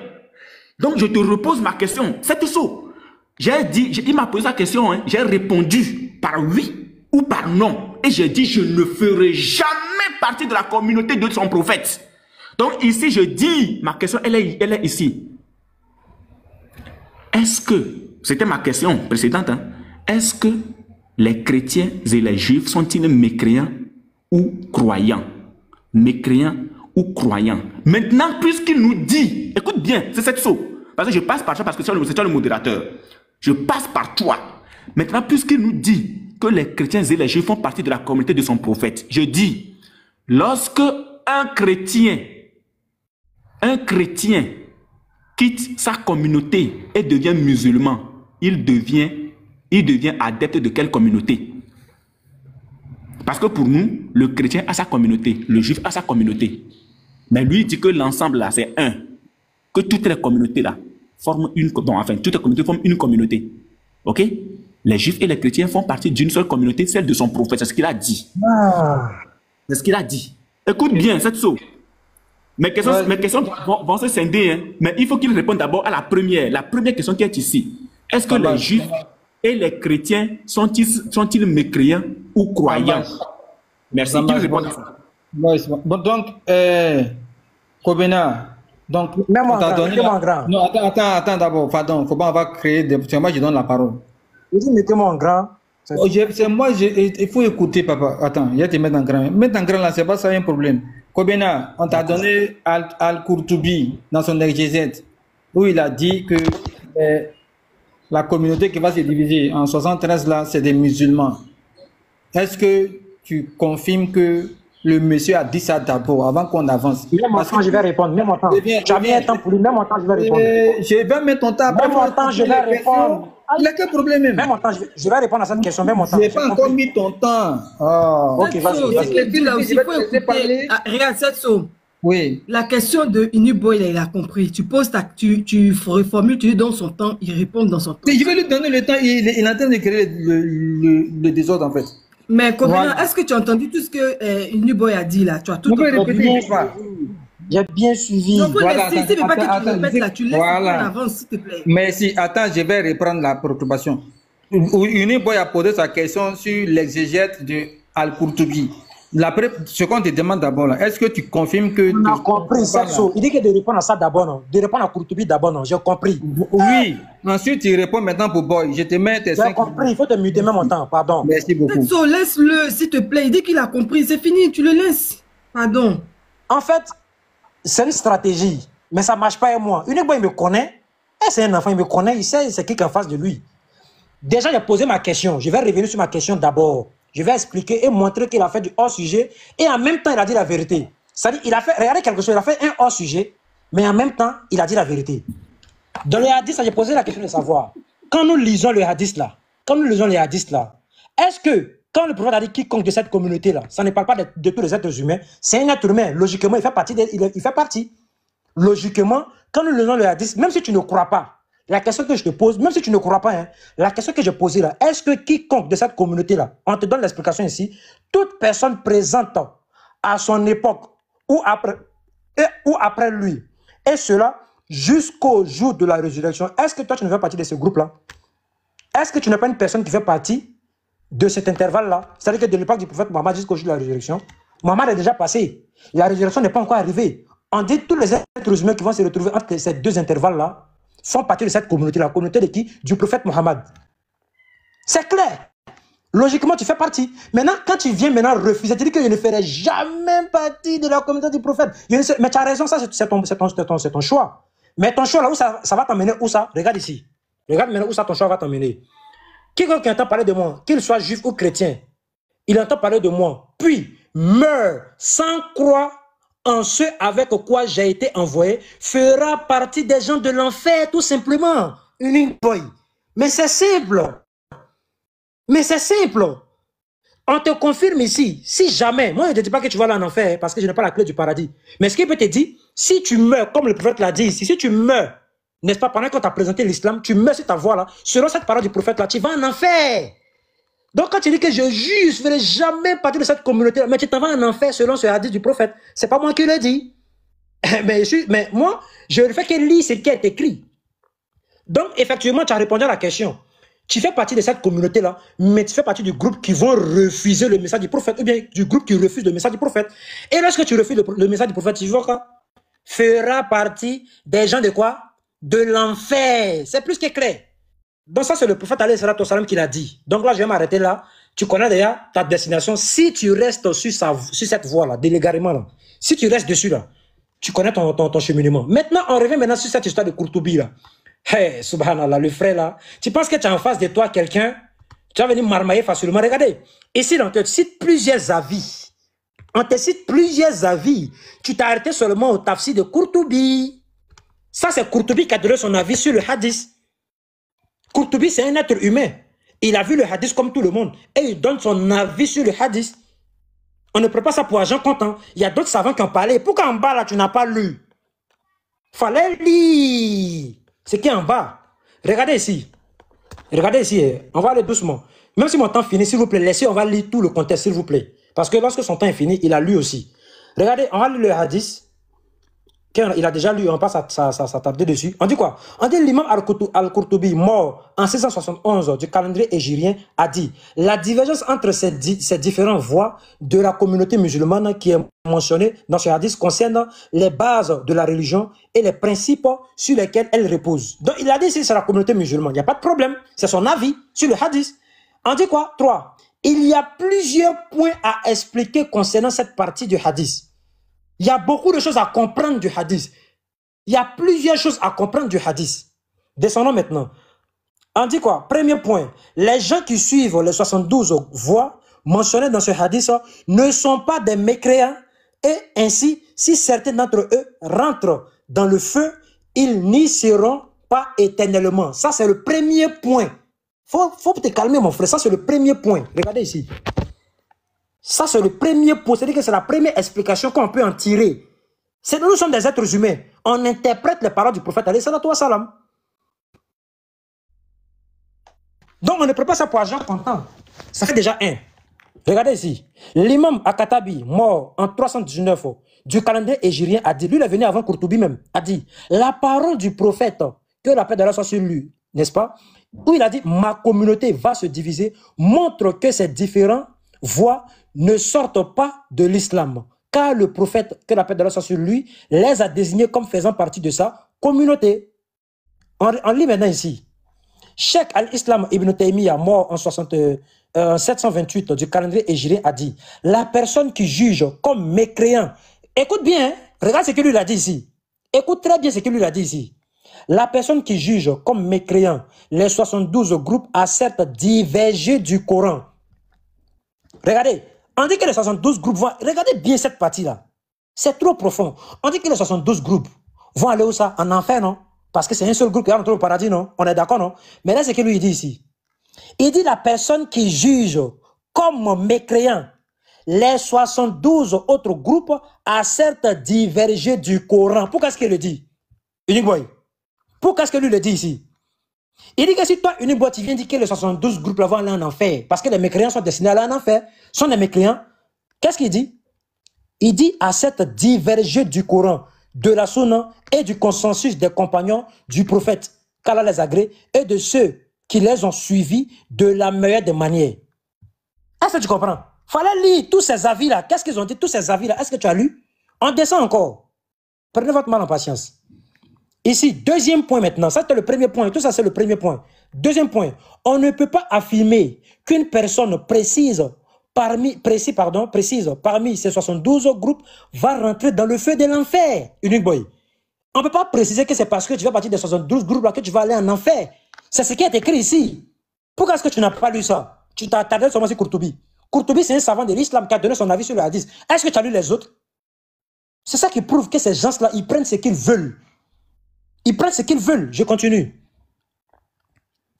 Donc je te repose ma question. C'est tout ça. J'ai dit, il m'a posé la question, hein, j'ai répondu par oui ou par non. Et j'ai dit, je ne ferai jamais partie de la communauté de son prophète. Donc ici, je dis, ma question, elle est ici. Est-ce que, c'était ma question précédente, hein, est-ce que les chrétiens et les juifs sont-ils mécréants ou croyants? Mécréants ou croyants? Maintenant, puisqu'il nous dit, écoute bien, c'est cette chose, parce que je passe par ça, parce que c'est toi le modérateur. Je passe par toi. Maintenant, puisqu'il nous dit que les chrétiens et les juifs font partie de la communauté de son prophète, je dis, lorsque un chrétien quitte sa communauté et devient musulman, il devient adepte de quelle communauté? Parce que pour nous, le chrétien a sa communauté, le juif a sa communauté. Mais lui dit que l'ensemble là, c'est un. Que toutes les communautés là forment une, bon, enfin, toutes les communautés forment une communauté. Ok? Les juifs et les chrétiens font partie d'une seule communauté, celle de son prophète. C'est ce qu'il a dit. C'est ce qu'il a dit. Écoute bien, cette chose. Mes questions vont se scinder, hein, mais il faut qu'il réponde d'abord à la première question qui est ici. Est-ce que les juifs et les chrétiens sont-ils mécréants ou croyants? Merci. Qui veut répondre à ça? Bon, donc, Kobena, donc, on t'a donné non, attends d'abord, pardon, on va créer des... Moi, je donne la parole. Mettez-moi en grand. Moi, il faut écouter, papa. Attends, il y a te mettre en grand. Mettre en grand, là, c'est pas ça un problème. Kobena, on t'a donné Al-Qurtubi dans son exégèse, où il a dit que la communauté qui va se diviser en 73, là, c'est des musulmans. Est-ce que tu confirmes que le monsieur a dit ça d'abord, avant qu'on avance? Même en temps, je vais répondre. Même en temps. Tu as mis un temps pour lui. Même en temps, je vais répondre. Je vais mettre ton temps. Même en temps, je vais répondre. Il a quel problème même? Même en temps, je vais répondre à cette question. Même en temps. Je n'ai pas encore mis ton temps. Ok, vas-y. Regarde, Setso. Oui. La question de Inuboy, il a compris. Tu poses tu reformules, tu lui donnes son temps, il répond dans son temps. Je vais lui donner le temps, il est en train de créer le désordre en fait. Mais voilà. Est-ce que tu as entendu tout ce que Inuboy a dit là? Tu as tout entendu? J'ai bien suivi. Non, voilà, si tu veux pas que tu répètes là, tu laisses en avance s'il te plaît. Merci. Attends, je vais reprendre la préoccupation. Inuboy a posé sa question sur l'exégèse de Al-Qurtubi. Ce qu'on te demande d'abord, est-ce que tu confirmes que... On a compris, Setso. Il dit que de répondre à ça d'abord, non. De répondre à Qurtubi d'abord, non. J'ai compris. Oui. Ensuite, tu réponds maintenant pour Boy. Je te mets tes 5 J'ai compris. Il faut te muter même en temps. Pardon. Merci beaucoup. Setso, laisse-le, s'il te plaît. Il dit qu'il a compris. C'est fini. Tu le laisses. Pardon. En fait, c'est une stratégie. Mais ça ne marche pas avec moi. Une fois, il me connaît. C'est un enfant, il me connaît. Il sait c'est qui est en face de lui. Déjà, j'ai posé ma question. Je vais revenir sur ma question d'abord. Je vais expliquer et montrer qu'il a fait du hors-sujet et en même temps, il a dit la vérité. C'est-à-dire, il a fait, regardez quelque chose, il a fait un hors-sujet, mais en même temps, il a dit la vérité. Dans le hadith, j'ai posé la question de savoir, quand nous lisons le hadith là, est-ce que, quand le prophète a dit quiconque de cette communauté-là, ça ne parle pas de tous les êtres humains, c'est un être humain, logiquement, il fait partie. Logiquement, quand nous lisons le hadith, même si tu ne crois pas, la question que je te pose, même si tu ne crois pas, hein, la question que j'ai posée là, est-ce que quiconque de cette communauté-là, on te donne l'explication ici, toute personne présente à son époque ou après lui, et cela jusqu'au jour de la résurrection, est-ce que toi tu ne fais partie de ce groupe-là? Est-ce que tu n'es pas une personne qui fait partie de cet intervalle-là? C'est-à-dire que de l'époque du prophète Mohammed jusqu'au jour de la résurrection, Mohammed est déjà passé, la résurrection n'est pas encore arrivée. On dit tous les êtres humains qui vont se retrouver entre ces deux intervalles-là, font partie de cette communauté, la communauté de qui? Du prophète Mohammed. C'est clair. Logiquement, tu fais partie. Maintenant, quand tu viens maintenant refuser, tu dis que je ne ferai jamais partie de la communauté du prophète. Mais tu as raison, ça c'est ton choix. Mais ton choix là, où ça va t'emmener? Où ça? Regarde ici. Regarde maintenant où ça ton choix va t'emmener. Quiconque qui entend parler de moi, qu'il soit juif ou chrétien, il entend parler de moi, puis meurt sans croire en ce avec quoi j'ai été envoyé, fera partie des gens de l'enfer, tout simplement. Mais c'est simple. Mais c'est simple. On te confirme ici, si jamais, moi je ne te dis pas que tu vas aller en enfer, parce que je n'ai pas la clé du paradis. Mais ce qu'il peut te dire, si tu meurs, comme le prophète l'a dit ici, si tu meurs, n'est-ce pas, pendant qu'on t'a présenté l'islam, tu meurs sur ta voie là, selon cette parole du prophète là, tu vas en enfer. Donc quand tu dis que je juge, je ne ferai jamais partie de cette communauté, mais tu t'en vas en enfer selon ce hadith du prophète. Ce n'est pas moi qui le dis. Mais moi, je ne fais que lire ce qui est écrit. Donc effectivement, tu as répondu à la question. Tu fais partie de cette communauté-là, mais tu fais partie du groupe qui vont refuser le message du prophète, ou bien du groupe qui refuse le message du prophète. Et lorsque tu refuses le message du prophète, tu vois quoi? Fera partie des gens de quoi? De l'enfer. C'est plus que clair. Donc ça, c'est le prophète alayhi salatu wassalam qui l'a dit. Donc là, je vais m'arrêter là. Tu connais déjà ta destination. Si tu restes sur cette voie-là, d'élégalement là, si tu restes dessus là, tu connais ton cheminement. Maintenant, on revient maintenant sur cette histoire de Qurtubi là. Hey, subhanallah, le frère là. Tu penses que tu as en face de toi quelqu'un, tu vas venir marmailler facilement. Regardez, ici, on te cite plusieurs avis. Tu t'as arrêté seulement au tafsir de Qurtubi. Ça, c'est Qurtubi qui a donné son avis sur le hadith. Qurtubi, c'est un être humain. Il a vu le hadith comme tout le monde. Et il donne son avis sur le hadith. On ne prend pas ça pour argent comptant. Il y a d'autres savants qui ont parlé. Pourquoi en bas, là, tu n'as pas lu? Fallait lire. Ce qui est en bas. Regardez ici. Regardez ici. On va aller doucement. Même si mon temps finit, s'il vous plaît, laissez, on va lire tout le contexte, s'il vous plaît. Parce que lorsque son temps est fini, il a lu aussi. Regardez, on va lire le hadith. il a déjà lu, on passe à s'attarder dessus. On dit quoi? On dit l'imam Al-Qurtubi, mort en 671 du calendrier hégirien, a dit la divergence entre ces différentes voies de la communauté musulmane qui est mentionnée dans ce hadith concerne les bases de la religion et les principes sur lesquels elle repose. Donc il a dit c'est la communauté musulmane, il n'y a pas de problème, c'est son avis sur le hadith. On dit quoi? 3. Il y a plusieurs points à expliquer concernant cette partie du hadith. Il y a beaucoup de choses à comprendre du hadith. Il y a plusieurs choses à comprendre du hadith. Descendons maintenant. On dit quoi? Premier point. Les gens qui suivent les 72 voies mentionnées dans ce hadith ne sont pas des mécréants et ainsi, si certains d'entre eux rentrent dans le feu, ils n'y seront pas éternellement. Ça, c'est le premier point. Faut te calmer, mon frère. Ça, c'est le premier point. Regardez ici. Ça, c'est le premier point. C'est-à-dire que c'est la première explication qu'on peut en tirer. Nous sommes des êtres humains. On interprète les paroles du prophète. Alayhi salatu wa salam. Donc, on ne prépare ça pour argent comptant. Ça fait déjà 1. Regardez ici. L'imam Akatabi, mort en 319 du calendrier hégirien, a dit, lui, il est venu avant Qurtubi même, a dit, la parole du prophète, que la paix d'Allah soit sur lui, n'est-ce pas? Où il a dit, ma communauté va se diviser, montre que ces différents voix ne sortent pas de l'islam, car le prophète, que la paix d'Allah soit sur lui, les a désignés comme faisant partie de sa communauté. On lit maintenant ici. Cheikh al-Islam ibn Taymiyyah, mort en 728 du calendrier hégirien, a dit, la personne qui juge comme mécréant, écoute bien, hein, regarde ce que lui a dit ici, écoute très bien ce que lui a dit ici. La personne qui juge comme mécréant les 72 groupes a certes divergé du Coran. Regardez, on dit que les 72 groupes vont... Regardez bien cette partie-là. C'est trop profond. On dit que les 72 groupes vont aller où ça? En enfer, non? Parce que c'est un seul groupe qui va rentrer au paradis, non? On est d'accord, non? Mais là, c'est ce que lui il dit ici. Il dit la personne qui juge comme mécréant les 72 autres groupes a certes divergé du Coran. Pourquoi est-ce qu'il le dit? Unique Boy. Pourquoi est-ce que lui le dit ici? Il dit que si toi, Unique Boy, tu viens dire que les 72 groupes vont aller en enfer, parce que les mécréants sont destinés à aller en enfer, sont des mécréants, qu'est-ce qu'il dit? Il dit à cette divergée du Coran, de la Sunna et du consensus des compagnons du prophète, qu'Allah les agrée, et de ceux qui les ont suivis de la meilleure des manières. Est-ce que tu comprends? Fallait lire tous ces avis-là. Qu'est-ce qu'ils ont dit, tous ces avis-là? Est-ce que tu as lu? On descend encore. Prenez votre mal en patience. Ici, deuxième point maintenant. Ça, c'est le premier point. Tout ça, c'est le premier point. Deuxième point. On ne peut pas affirmer qu'une personne précise parmi ces 72 groupes va rentrer dans le feu de l'enfer. Unique Boy. On ne peut pas préciser que c'est parce que tu vas partir des 72 groupes là que tu vas aller en enfer. C'est ce qui est écrit ici. Pourquoi est-ce que tu n'as pas lu ça? Tu t'as attardé seulement sur Qurtubi. Qurtubi, c'est un savant de l'islam qui a donné son avis sur le hadith. Est-ce que tu as lu les autres? C'est ça qui prouve que ces gens-là, ils prennent ce qu'ils veulent. Ils prennent ce qu'ils veulent. Je continue.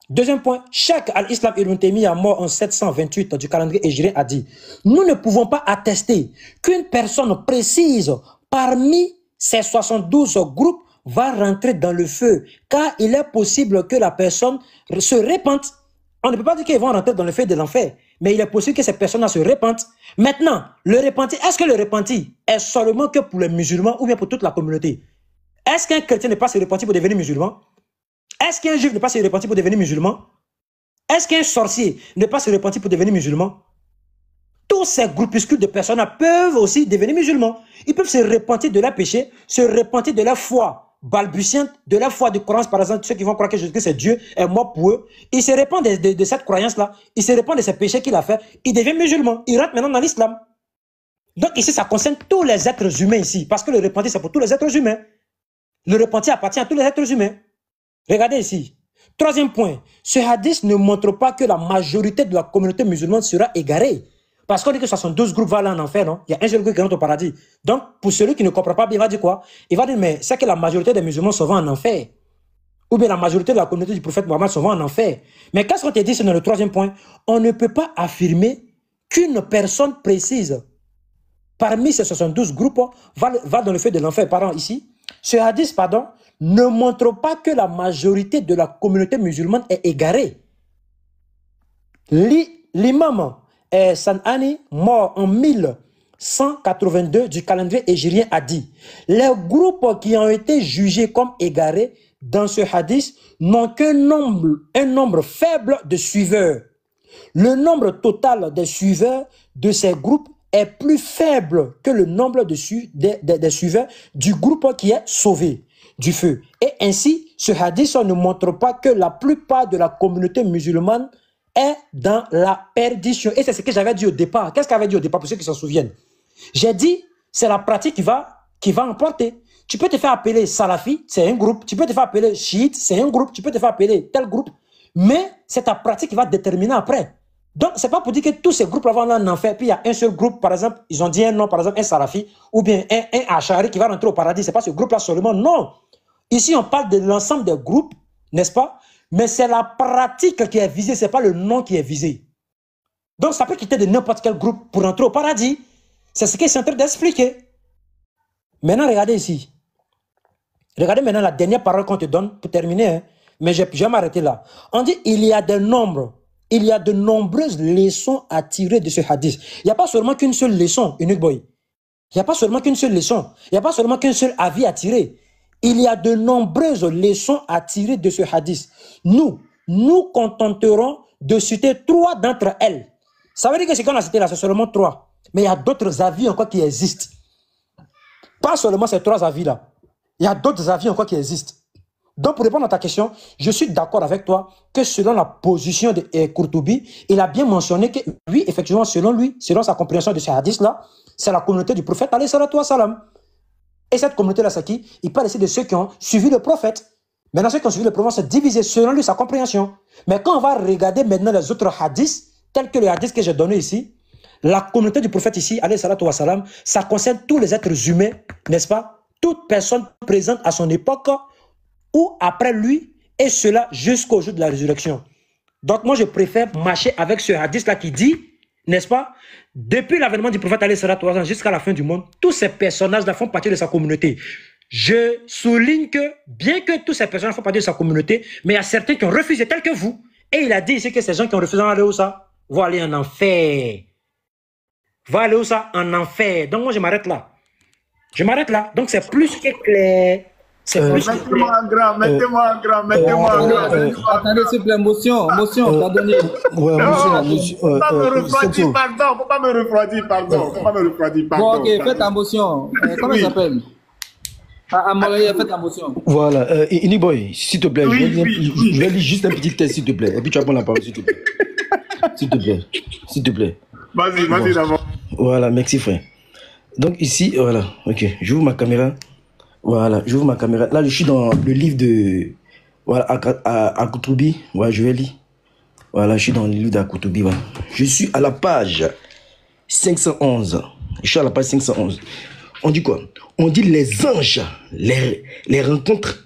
Deuxième point. Cheikh al-Islam ibn Taymiyyah, mort en 728 du calendrier hégirien, a dit, nous ne pouvons pas attester qu'une personne précise parmi ces 72 groupes va rentrer dans le feu, car il est possible que la personne se répande. On ne peut pas dire qu'ils vont rentrer dans le feu de l'enfer, mais il est possible que ces personnes-là se répandent. Maintenant, le repenti, est-ce que le repenti est seulement que pour les musulmans ou bien pour toute la communauté? Est-ce qu'un chrétien n'est pas se repentir pour devenir musulman? Est-ce qu'un juif n'est pas se repentir pour devenir musulman? Est-ce qu'un sorcier n'est pas se repentir pour devenir musulman? Tous ces groupuscules de personnes peuvent aussi devenir musulmans. Ils peuvent se repentir de leur péché, se repentir de leur foi balbutiante, de la foi du Coran, par exemple, ceux qui vont croire que Jésus-Christ c'est Dieu est mort pour eux. Ils se répandent de cette croyance-là, ils se répandent de ces péchés qu'il a fait, ils deviennent musulmans, ils rentrent maintenant dans l'islam. Donc ici, ça concerne tous les êtres humains ici, parce que le repentir, c'est pour tous les êtres humains. Le repentir appartient à tous les êtres humains. Regardez ici. Troisième point, ce hadith ne montre pas que la majorité de la communauté musulmane sera égarée. Parce qu'on dit que 72 groupes vont aller en enfer, non? Il y a un seul groupe qui rentre au paradis. Donc, pour celui qui ne comprend pas bien, il va dire quoi? Il va dire, mais c'est que la majorité des musulmans s'en vont en enfer. Ou bien la majorité de la communauté du prophète Mohammed s'en vont en enfer. Mais qu'est-ce qu'on te dit, c'est dans le troisième point? On ne peut pas affirmer qu'une personne précise parmi ces 72 groupes va dans le feu de l'enfer. Pardon, ici. Ce hadith, pardon, ne montre pas que la majorité de la communauté musulmane est égarée. L'imam San'ani, mort en 182 du calendrier hégirien a dit « Les groupes qui ont été jugés comme égarés dans ce hadith n'ont qu'un nombre faible de suiveurs. Le nombre total des suiveurs de ces groupes est plus faible que le nombre des suiveurs du groupe qui est sauvé du feu. Et ainsi, ce hadith ne montre pas que la plupart de la communauté musulmane est dans la perdition. » Et c'est ce que j'avais dit au départ. Qu'est-ce que j'avais dit au départ pour ceux qui s'en souviennent? J'ai dit, c'est la pratique qui va emporter. Tu peux te faire appeler Salafi, c'est un groupe. Tu peux te faire appeler Chiite, c'est un groupe. Tu peux te faire appeler tel groupe. Mais c'est ta pratique qui va déterminer après. Donc, c'est pas pour dire que tous ces groupes-là vont en enfer. Puis il y a un seul groupe, par exemple, ils ont dit un nom, par exemple, un Salafi, ou bien un Ashari qui va rentrer au paradis. C'est pas ce groupe-là seulement. Non. Ici, on parle de l'ensemble des groupes, n'est-ce pas? Mais c'est la pratique qui est visée, c'est pas le nom qui est visé. Donc, ça peut quitter de n'importe quel groupe pour rentrer au paradis. C'est ce qu'ils sont en train d'expliquer. Maintenant, regardez ici. Regardez maintenant la dernière parole qu'on te donne pour terminer. Hein. Mais je vais m'arrêter là. On dit il y a de nombreuses leçons à tirer de ce hadith. Il n'y a pas seulement qu'une seule leçon, Unique Boy. Il n'y a pas seulement qu'une seule leçon. Il n'y a pas seulement qu'un seul avis à tirer. Il y a de nombreuses leçons à tirer de ce hadith. Nous contenterons de citer 3 d'entre elles. Ça veut dire que ce qu'on a cité là, c'est seulement 3. Mais il y a d'autres avis encore qui existent. Pas seulement ces 3 avis-là. Il y a d'autres avis encore qui existent. Donc, pour répondre à ta question, je suis d'accord avec toi que selon la position de Courtoubi, il a bien mentionné que oui, effectivement, selon sa compréhension de ce hadith-là, c'est la communauté du prophète, alayhi salatu wa salam. Et cette communauté-là, c'est qui? Il parle ici de ceux qui ont suivi le prophète. Maintenant, ceux qui ont suivi le prophète, c'est divisé selon lui, sa compréhension. Mais quand on va regarder maintenant les autres hadiths, tels que le hadith que j'ai donné ici, la communauté du prophète ici, alayhi salatu wa salam, ça concerne tous les êtres humains, n'est-ce pas? Toute personne présente à son époque ou après lui, et cela jusqu'au jour de la résurrection. Donc moi, je préfère marcher avec ce hadith-là qui dit, n'est-ce pas, depuis l'avènement du prophète alayhi salatu wa salam jusqu'à la fin du monde, tous ces personnages-là font partie de sa communauté. Je souligne que, bien que tous ces personnages font partie de sa communauté, mais il y a certains qui ont refusé, tels que vous. Et il a dit ici que ces gens qui ont refusé vont aller où ça? Vont aller en enfer. Va aller où ça? En enfer. Donc moi, je m'arrête là. Je m'arrête là. Donc c'est plus que clair. Mettez-moi en grand, mettez-moi en grand, mettez-moi en grand. Attendez, s'il vous plaît, motion, pardonnez. Ouais, faut pas me refroidir, pardon, faut pas me refroidir, pardon. Bon, ok, faites ta motion. Comment ça s'appelle? Faites ta motion. Voilà, Iniboy, s'il te plaît, je vais lire juste un petit texte, s'il te plaît. Et puis tu vas prendre la parole, s'il te plaît. S'il te plaît. Vas-y d'abord. Voilà, merci frère. Donc ici, voilà, ok, j'ouvre ma caméra. Voilà, j'ouvre ma caméra. Là, je suis dans le livre de... Voilà, Al-Koutoubi. Voilà, je vais lire. Voilà, je suis dans le livre d'Al-Koutoubi. Voilà. Je suis à la page 511. Je suis à la page 511. On dit quoi? On dit les anges, les rencontres.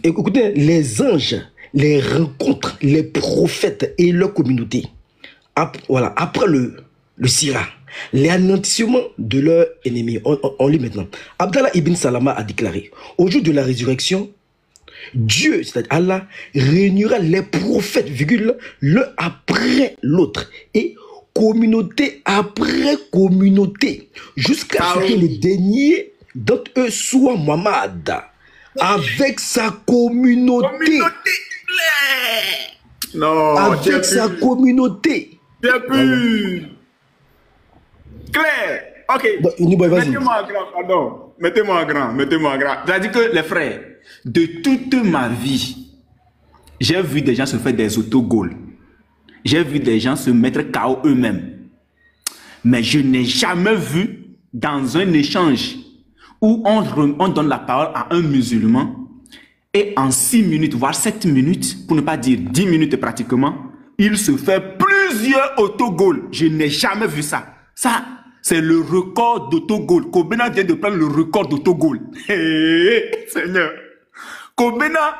Écoutez, les anges, les rencontres, les prophètes et leur communauté. Voilà, après le Sira. Les anéantissements de leurs ennemis. On lit maintenant. Abdallah ibn Salama a déclaré, au jour de la résurrection, Dieu, c'est-à-dire Allah, réunira les prophètes, l'un après l'autre, et communauté après communauté, jusqu'à ce que le dernier d'entre eux soit Muhammad, avec sa communauté. Non, avec sa communauté. J'ai pu. Claire, ok. Mettez-moi en grand, pardon. Mettez-moi en grand. C'est-à-dire que les frères, de toute ma vie, j'ai vu des gens se faire des autogols. J'ai vu des gens se mettre KO eux-mêmes. Mais je n'ai jamais vu dans un échange où on donne la parole à un musulman et en 6 minutes, voire 7 minutes, pour ne pas dire 10 minutes pratiquement, il se fait plusieurs autogols. Je n'ai jamais vu ça. Ça, c'est le record d'autogol. Kobena vient de prendre le record d'autogol. Seigneur. Kobena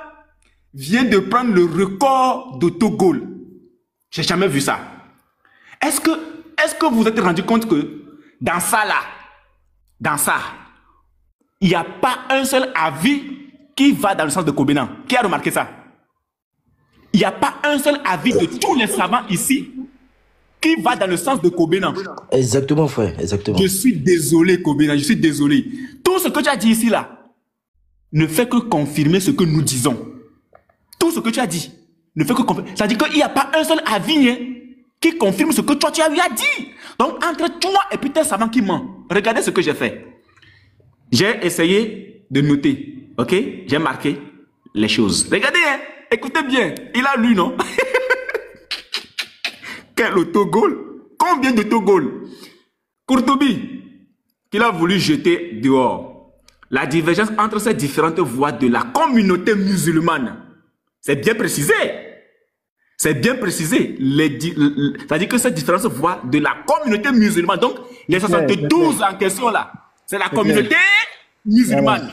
vient de prendre le record d'autogol. J'ai jamais vu ça. Est-ce que vous vous êtes rendu compte que dans ça, il n'y a pas un seul avis qui va dans le sens de Kobena? Qui a remarqué ça? Il n'y a pas un seul avis de tous les savants ici qui va dans le sens de Kobena. Exactement, frère, exactement. Je suis désolé, Kobena, je suis désolé. Tout ce que tu as dit ici, là, ne fait que confirmer ce que nous disons. Tout ce que tu as dit ne fait que confirmer. C'est-à-dire qu'il n'y a pas un seul avis hein, qui confirme ce que toi tu as dit. Donc, entre toi et putain savant qui ment, regardez ce que j'ai fait. J'ai essayé de noter, ok? J'ai marqué les choses. Regardez, hein, écoutez bien, il a lu, non? Quel autogol? Combien d'autogols? Courtoubi, qu'il a voulu jeter dehors. La divergence entre ces différentes voix de la communauté musulmane, c'est bien précisé. C'est bien précisé. C'est-à-dire que cette différence voix de la communauté musulmane, donc les 72 en question là, c'est la communauté musulmane.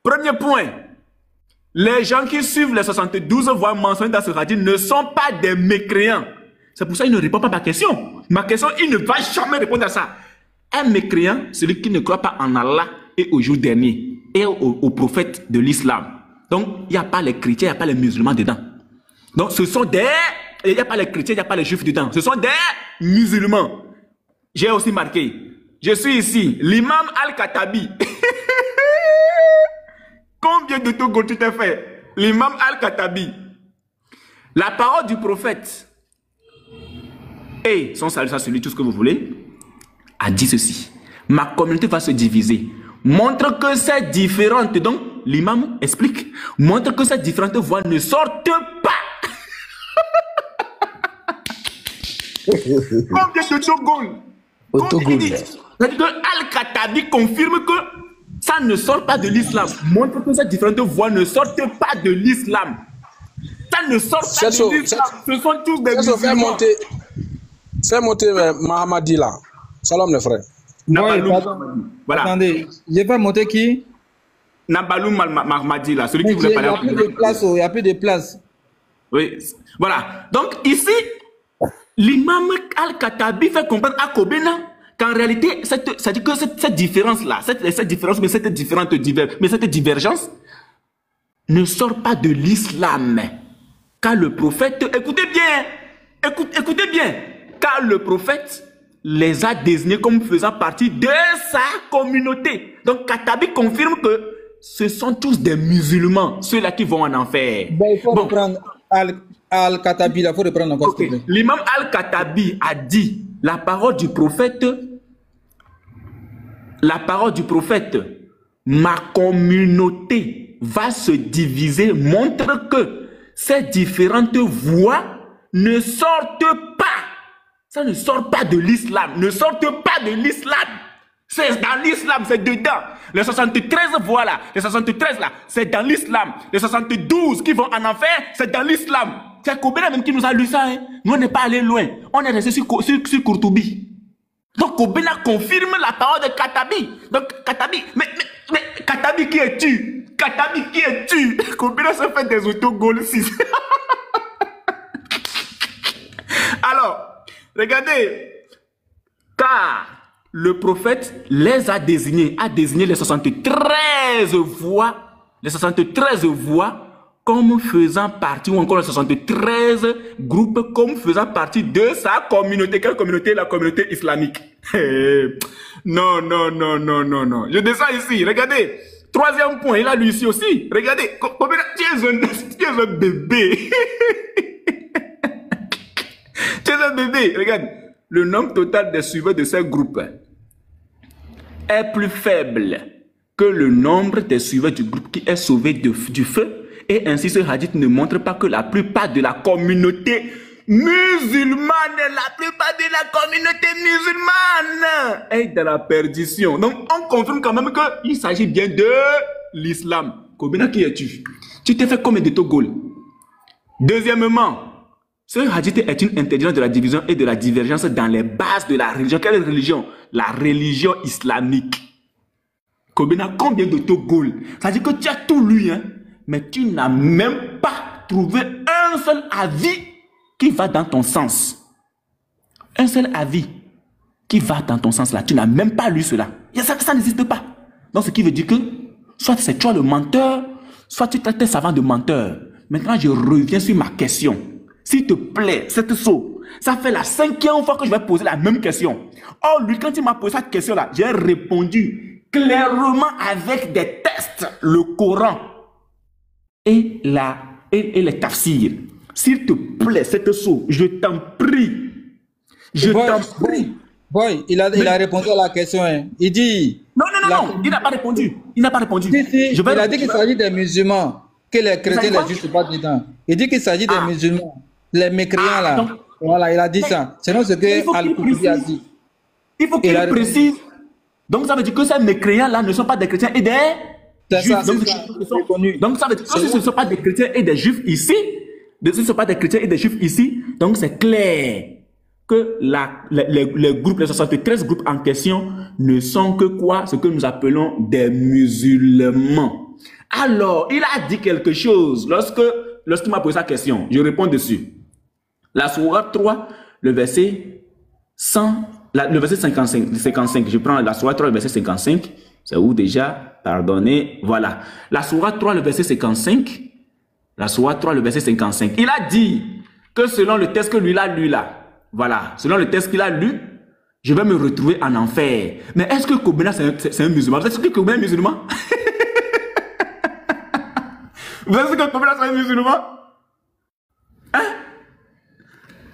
Premier point, les gens qui suivent les 72 voix mentionnées dans ce hadith ne sont pas des mécréants. C'est pour ça qu'il ne répond pas à ma question. Ma question, il ne va jamais répondre à ça. Un mécréant, celui qui ne croit pas en Allah et au jour dernier et au prophète de l'islam. Donc, il n'y a pas les chrétiens, il n'y a pas les musulmans dedans. Donc, ce sont des... Il n'y a pas les chrétiens, il n'y a pas les juifs dedans. Ce sont des musulmans. J'ai aussi marqué. Je suis ici, l'imam Al-Khattabi. Combien de Togo tu t'es fait? L'imam Al-Khattabi. La parole du prophète et son salut, ça, celui, tout ce que vous voulez, a dit ceci. Ma communauté va se diviser. Montre que c'est différente. Donc, l'imam explique. Montre que ces différentes voix ne sortent pas. Combien de Togol? C'est-à-dire que Al-Khattabi confirme que ça ne sort pas de l'islam. Montre que ces différentes voix ne sortent pas de l'islam. Ça ne sort pas de l'islam. Ce sont tous des musulmans. Fais monter Mahamadi là. Salam les frères. Voilà. Attendez, je vais monter qui? Nabalou Mahamadi là, celui qui voulait parler. Il n'y a plus de place. Oui, voilà. Donc ici, l'imam Al-Khattabi fait comprendre à Kobena qu'en réalité, c'est-à-dire que cette différence-là, cette divergence ne sort pas de l'islam. Car le prophète, écoutez bien, car le prophète les a désignés comme faisant partie de sa communauté. Donc Khattabi confirme que ce sont tous des musulmans, ceux-là qui vont en enfer. Il faut reprendre Al-Khattabi, il faut reprendre encore. Okay. L'imam Al-Khattabi a dit la parole du prophète, ma communauté va se diviser, montre que ces différentes voix ne sortent pas. Ça ne sort pas de l'islam, ne sortent pas de l'islam. C'est dans l'islam, c'est dedans. Les 73 voix là, les 73 là, c'est dans l'islam. Les 72 qui vont en enfer, c'est dans l'islam. C'est Kobena même qui nous a lu ça. Hein. Nous, on n'est pas allé loin. On est resté sur Courtoubi. Donc Kobena confirme la parole de Khattabi. Donc Khattabi, mais Khattabi qui es-tu? Khattabi qui es-tu? Kobena se fait des autogols ici. Alors, regardez, car le prophète les a désignés les 73 voix comme faisant partie, ou encore les 73 groupes comme faisant partie de sa communauté. Quelle communauté? La communauté islamique. Non. Je descends ici, regardez. Troisième point, il a lu ici aussi. Regardez, tu es un bébé. Tu es un bébé, regarde. Le nombre total des suiveurs de ces groupes est plus faible que le nombre des suiveurs du groupe qui est sauvé du feu. Et ainsi, ce hadith ne montre pas que la plupart de la communauté musulmane est dans la perdition. Donc, on confirme quand même qu'il s'agit bien de l'islam. Kobena, qui es-tu? Tu t'es fait combien de Togol? Deuxièmement, ce hadith est une interdiction de la division et de la divergence dans les bases de la religion. Quelle religion? La religion islamique. Kobena, combien de Togol? Ça veut dire que tu as tout lu, hein? Mais tu n'as même pas trouvé un seul avis qui va dans ton sens. Un seul avis qui va dans ton sens là. Tu n'as même pas lu cela. Ça n'existe pas. Donc ce qui veut dire que soit c'est toi le menteur, soit tu traites tes savants de menteur. Maintenant je reviens sur ma question. S'il te plaît, cette saut, Ça fait la 5e fois que je vais poser la même question. Or, lui, quand il m'a posé cette question-là, j'ai répondu clairement avec des textes, le Coran et les tafsirs. S'il te plaît, cette sauce, je t'en prie. Je t'en prie. Boy, il a répondu à la question. Hein. Il dit... Non, il n'a pas répondu. Il n'a pas répondu. Il a dit qu'il s'agit des musulmans, que les chrétiens ne les justent pas dedans. Il dit qu'il s'agit des musulmans, les mécréants là. Donc, voilà, il a dit ça. C'est ce que Al-Qurtubi a dit. Il faut qu'il précise. Donc ça veut dire que ces mécréants là ne sont pas des chrétiens et des juifs. Donc ça veut dire que si ce ne sont pas des chrétiens et des juifs ici, donc c'est clair que les groupes, les 73 groupes en question ne sont que quoi? Ce que nous appelons des musulmans. Alors, il a dit quelque chose lorsqu'il m'a posé sa question. Je réponds dessus. La sourate 3, le verset 55. Je prends la sourate 3, le verset 55. C'est où déjà? Pardonnez. Voilà. La sourate 3, le verset 55. La sourate 3, le verset 55. Il a dit que selon le texte que lui a lu là, voilà, selon le texte qu'il a lu, je vais me retrouver en enfer. Mais est-ce que Kobena c'est un musulman? Est-ce que Kobena est musulman? Vous savez que Kobena c'est un musulman? Hein?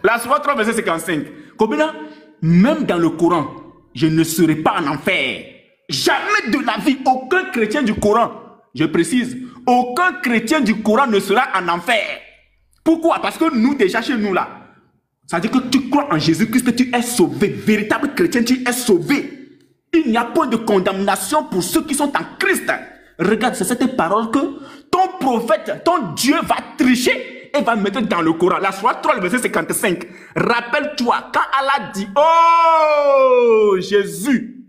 La sourate 3, verset 55. Kobena, même dans le Coran, je ne serai pas en enfer. Jamais de la vie, aucun chrétien du Coran, je précise, aucun chrétien du Coran ne sera en enfer. Pourquoi? Parce que nous, déjà chez nous là, ça veut dire que tu crois en Jésus-Christ, tu es sauvé. Véritable chrétien, tu es sauvé. Il n'y a point de condamnation pour ceux qui sont en Christ. Regarde, c'est cette parole que ton prophète, ton Dieu va tricher et va mettre dans le Coran. La sourate 3, le verset 55. Rappelle-toi, quand Allah dit, oh Jésus,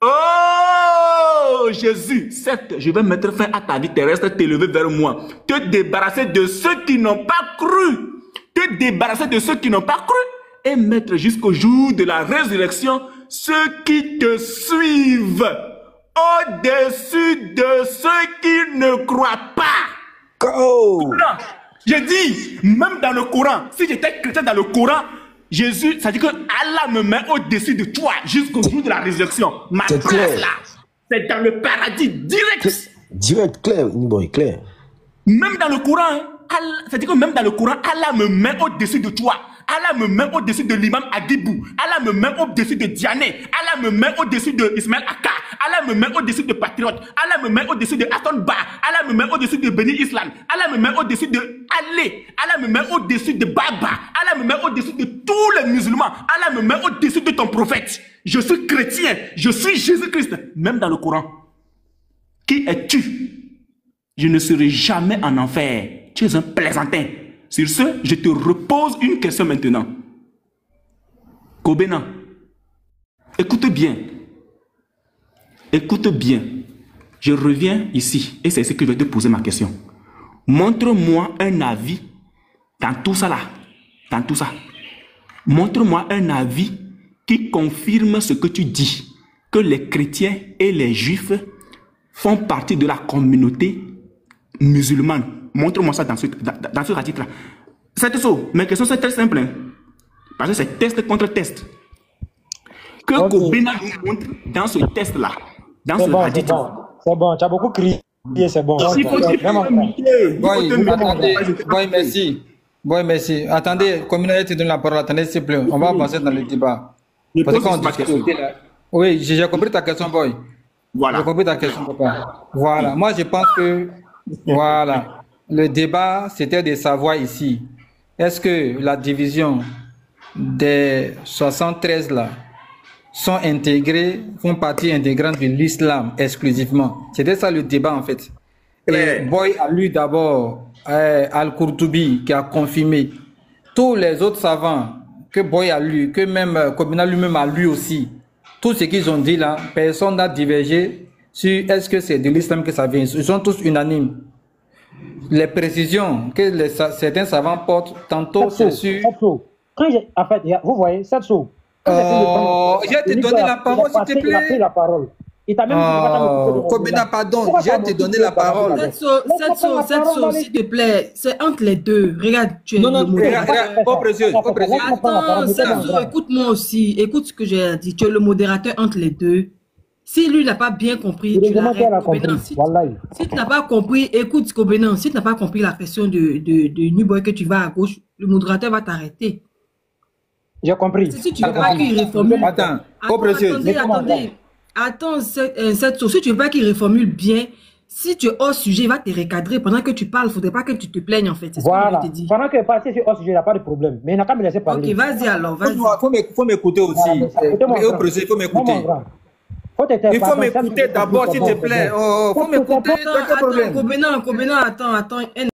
oh Jésus, certes, je vais mettre fin à ta vie terrestre, t'élever vers moi, te débarrasser de ceux qui n'ont pas cru. Te débarrasser de ceux qui n'ont pas cru et mettre jusqu'au jour de la résurrection ceux qui te suivent au-dessus de ceux qui ne croient pas. Oh. J'ai dit, même dans le Coran, si j'étais chrétien dans le Coran, Jésus, ça dit que Allah me met au-dessus de toi jusqu'au jour de la résurrection. Ma place là, c'est dans le paradis direct. Direct, clair, boy, clair. Même dans le Coran, hein, c'est-à-dire que même dans le Coran, Allah me met au-dessus de toi. Allah me met au-dessus de l'imam Adibou. Allah me met au-dessus de Diané. Allah me met au-dessus de Ismaël Aka. Allah me met au-dessus de Patriote. Allah me met au-dessus de Aston Ba. Allah me met au-dessus de Beni Islam. Allah me met au-dessus de Ali. Allah me met au-dessus de Baba. Allah me met au-dessus de tous les musulmans. Allah me met au-dessus de ton prophète. Je suis chrétien. Je suis Jésus-Christ. Même dans le Coran. Qui es-tu? Je ne serai jamais en enfer. Tu es un plaisantin. Sur ce, je te repose une question maintenant. Kobena, écoute bien. Écoute bien. Je reviens ici et c'est ici que je vais te poser ma question. Montre-moi un avis dans tout ça là. Dans tout ça. Montre-moi un avis qui confirme ce que tu dis. Que les chrétiens et les juifs font partie de la communauté musulmane. Montre-moi ça dans ce chapitre-là. C'est tout. Mes questions, c'est très simple. Hein? Parce que c'est test contre test. Que Kobena nous montre dans ce test-là. Dans ce hadith. C'est bon, tu as beaucoup crié, c'est bon. Merci. Boy, merci. Attendez, communauté te donne la parole. Attendez, s'il vous plaît. On va avancer dans le débat. Parce qu'on discute. Oui, j'ai compris ta question, boy. Voilà. J'ai compris ta question, papa. Voilà. Moi, je pense que, voilà. Le débat, c'était de savoir ici, est-ce que la division des 73 là sont intégrés, font partie intégrante de l'islam exclusivement. C'était ça le débat en fait. Et Boy a lu d'abord Al-Qurtubi qui a confirmé. Tous les autres savants que Boy a lu, que même Kobena lui-même a lu aussi, tout ce qu'ils ont dit là, personne n'a divergé sur est-ce que c'est de l'islam que ça vient. Ils sont tous unanimes. Les précisions que certains savants portent, tantôt c'est sur... En fait, vous voyez, cette chose. Je vais te donner la parole, s'il te plaît. Il a pris la parole. Il t'a même dit qu'il va pas me couper de mon Kobena, village. pardon, Pourquoi j'ai t'as te mon donné fils la de ta parole. village? Cette sauce, s'il te plaît, c'est entre les deux. Regarde, tu es Non, non, le modérateur. regarde, oh précieux, oh précieux. Attends, Setso, écoute-moi aussi. Écoute ce que j'ai dit. Tu es le modérateur entre les deux. Si lui n'a pas bien compris, tu l'arrêtes. Si tu n'as pas compris, écoute Kobenan, si tu n'as pas compris la question de New Boy que tu vas à gauche, le modérateur va t'arrêter. J'ai compris. Si tu veux pas qu'il reformule. Attends, oh précieux. Attendez. Attends, Setso, si tu veux pas qu'il reformule bien, si tu es hors sujet, il va te recadrer pendant que tu parles. Il ne faudrait pas que tu te plaignes en fait. C'est ce que Voilà. je te dis. Pendant que je passe sur hors sujet, il n'y a pas de problème. Mais il n'a qu'à me laisser parler. Ok, vas-y alors, vas-y. Il faut m'écouter aussi. Oh précieux, il faut m'écouter. Il faut m'écouter d'abord, s'il te plaît. Oh, faut m'écouter. Pas de problème. Kobenan, attends.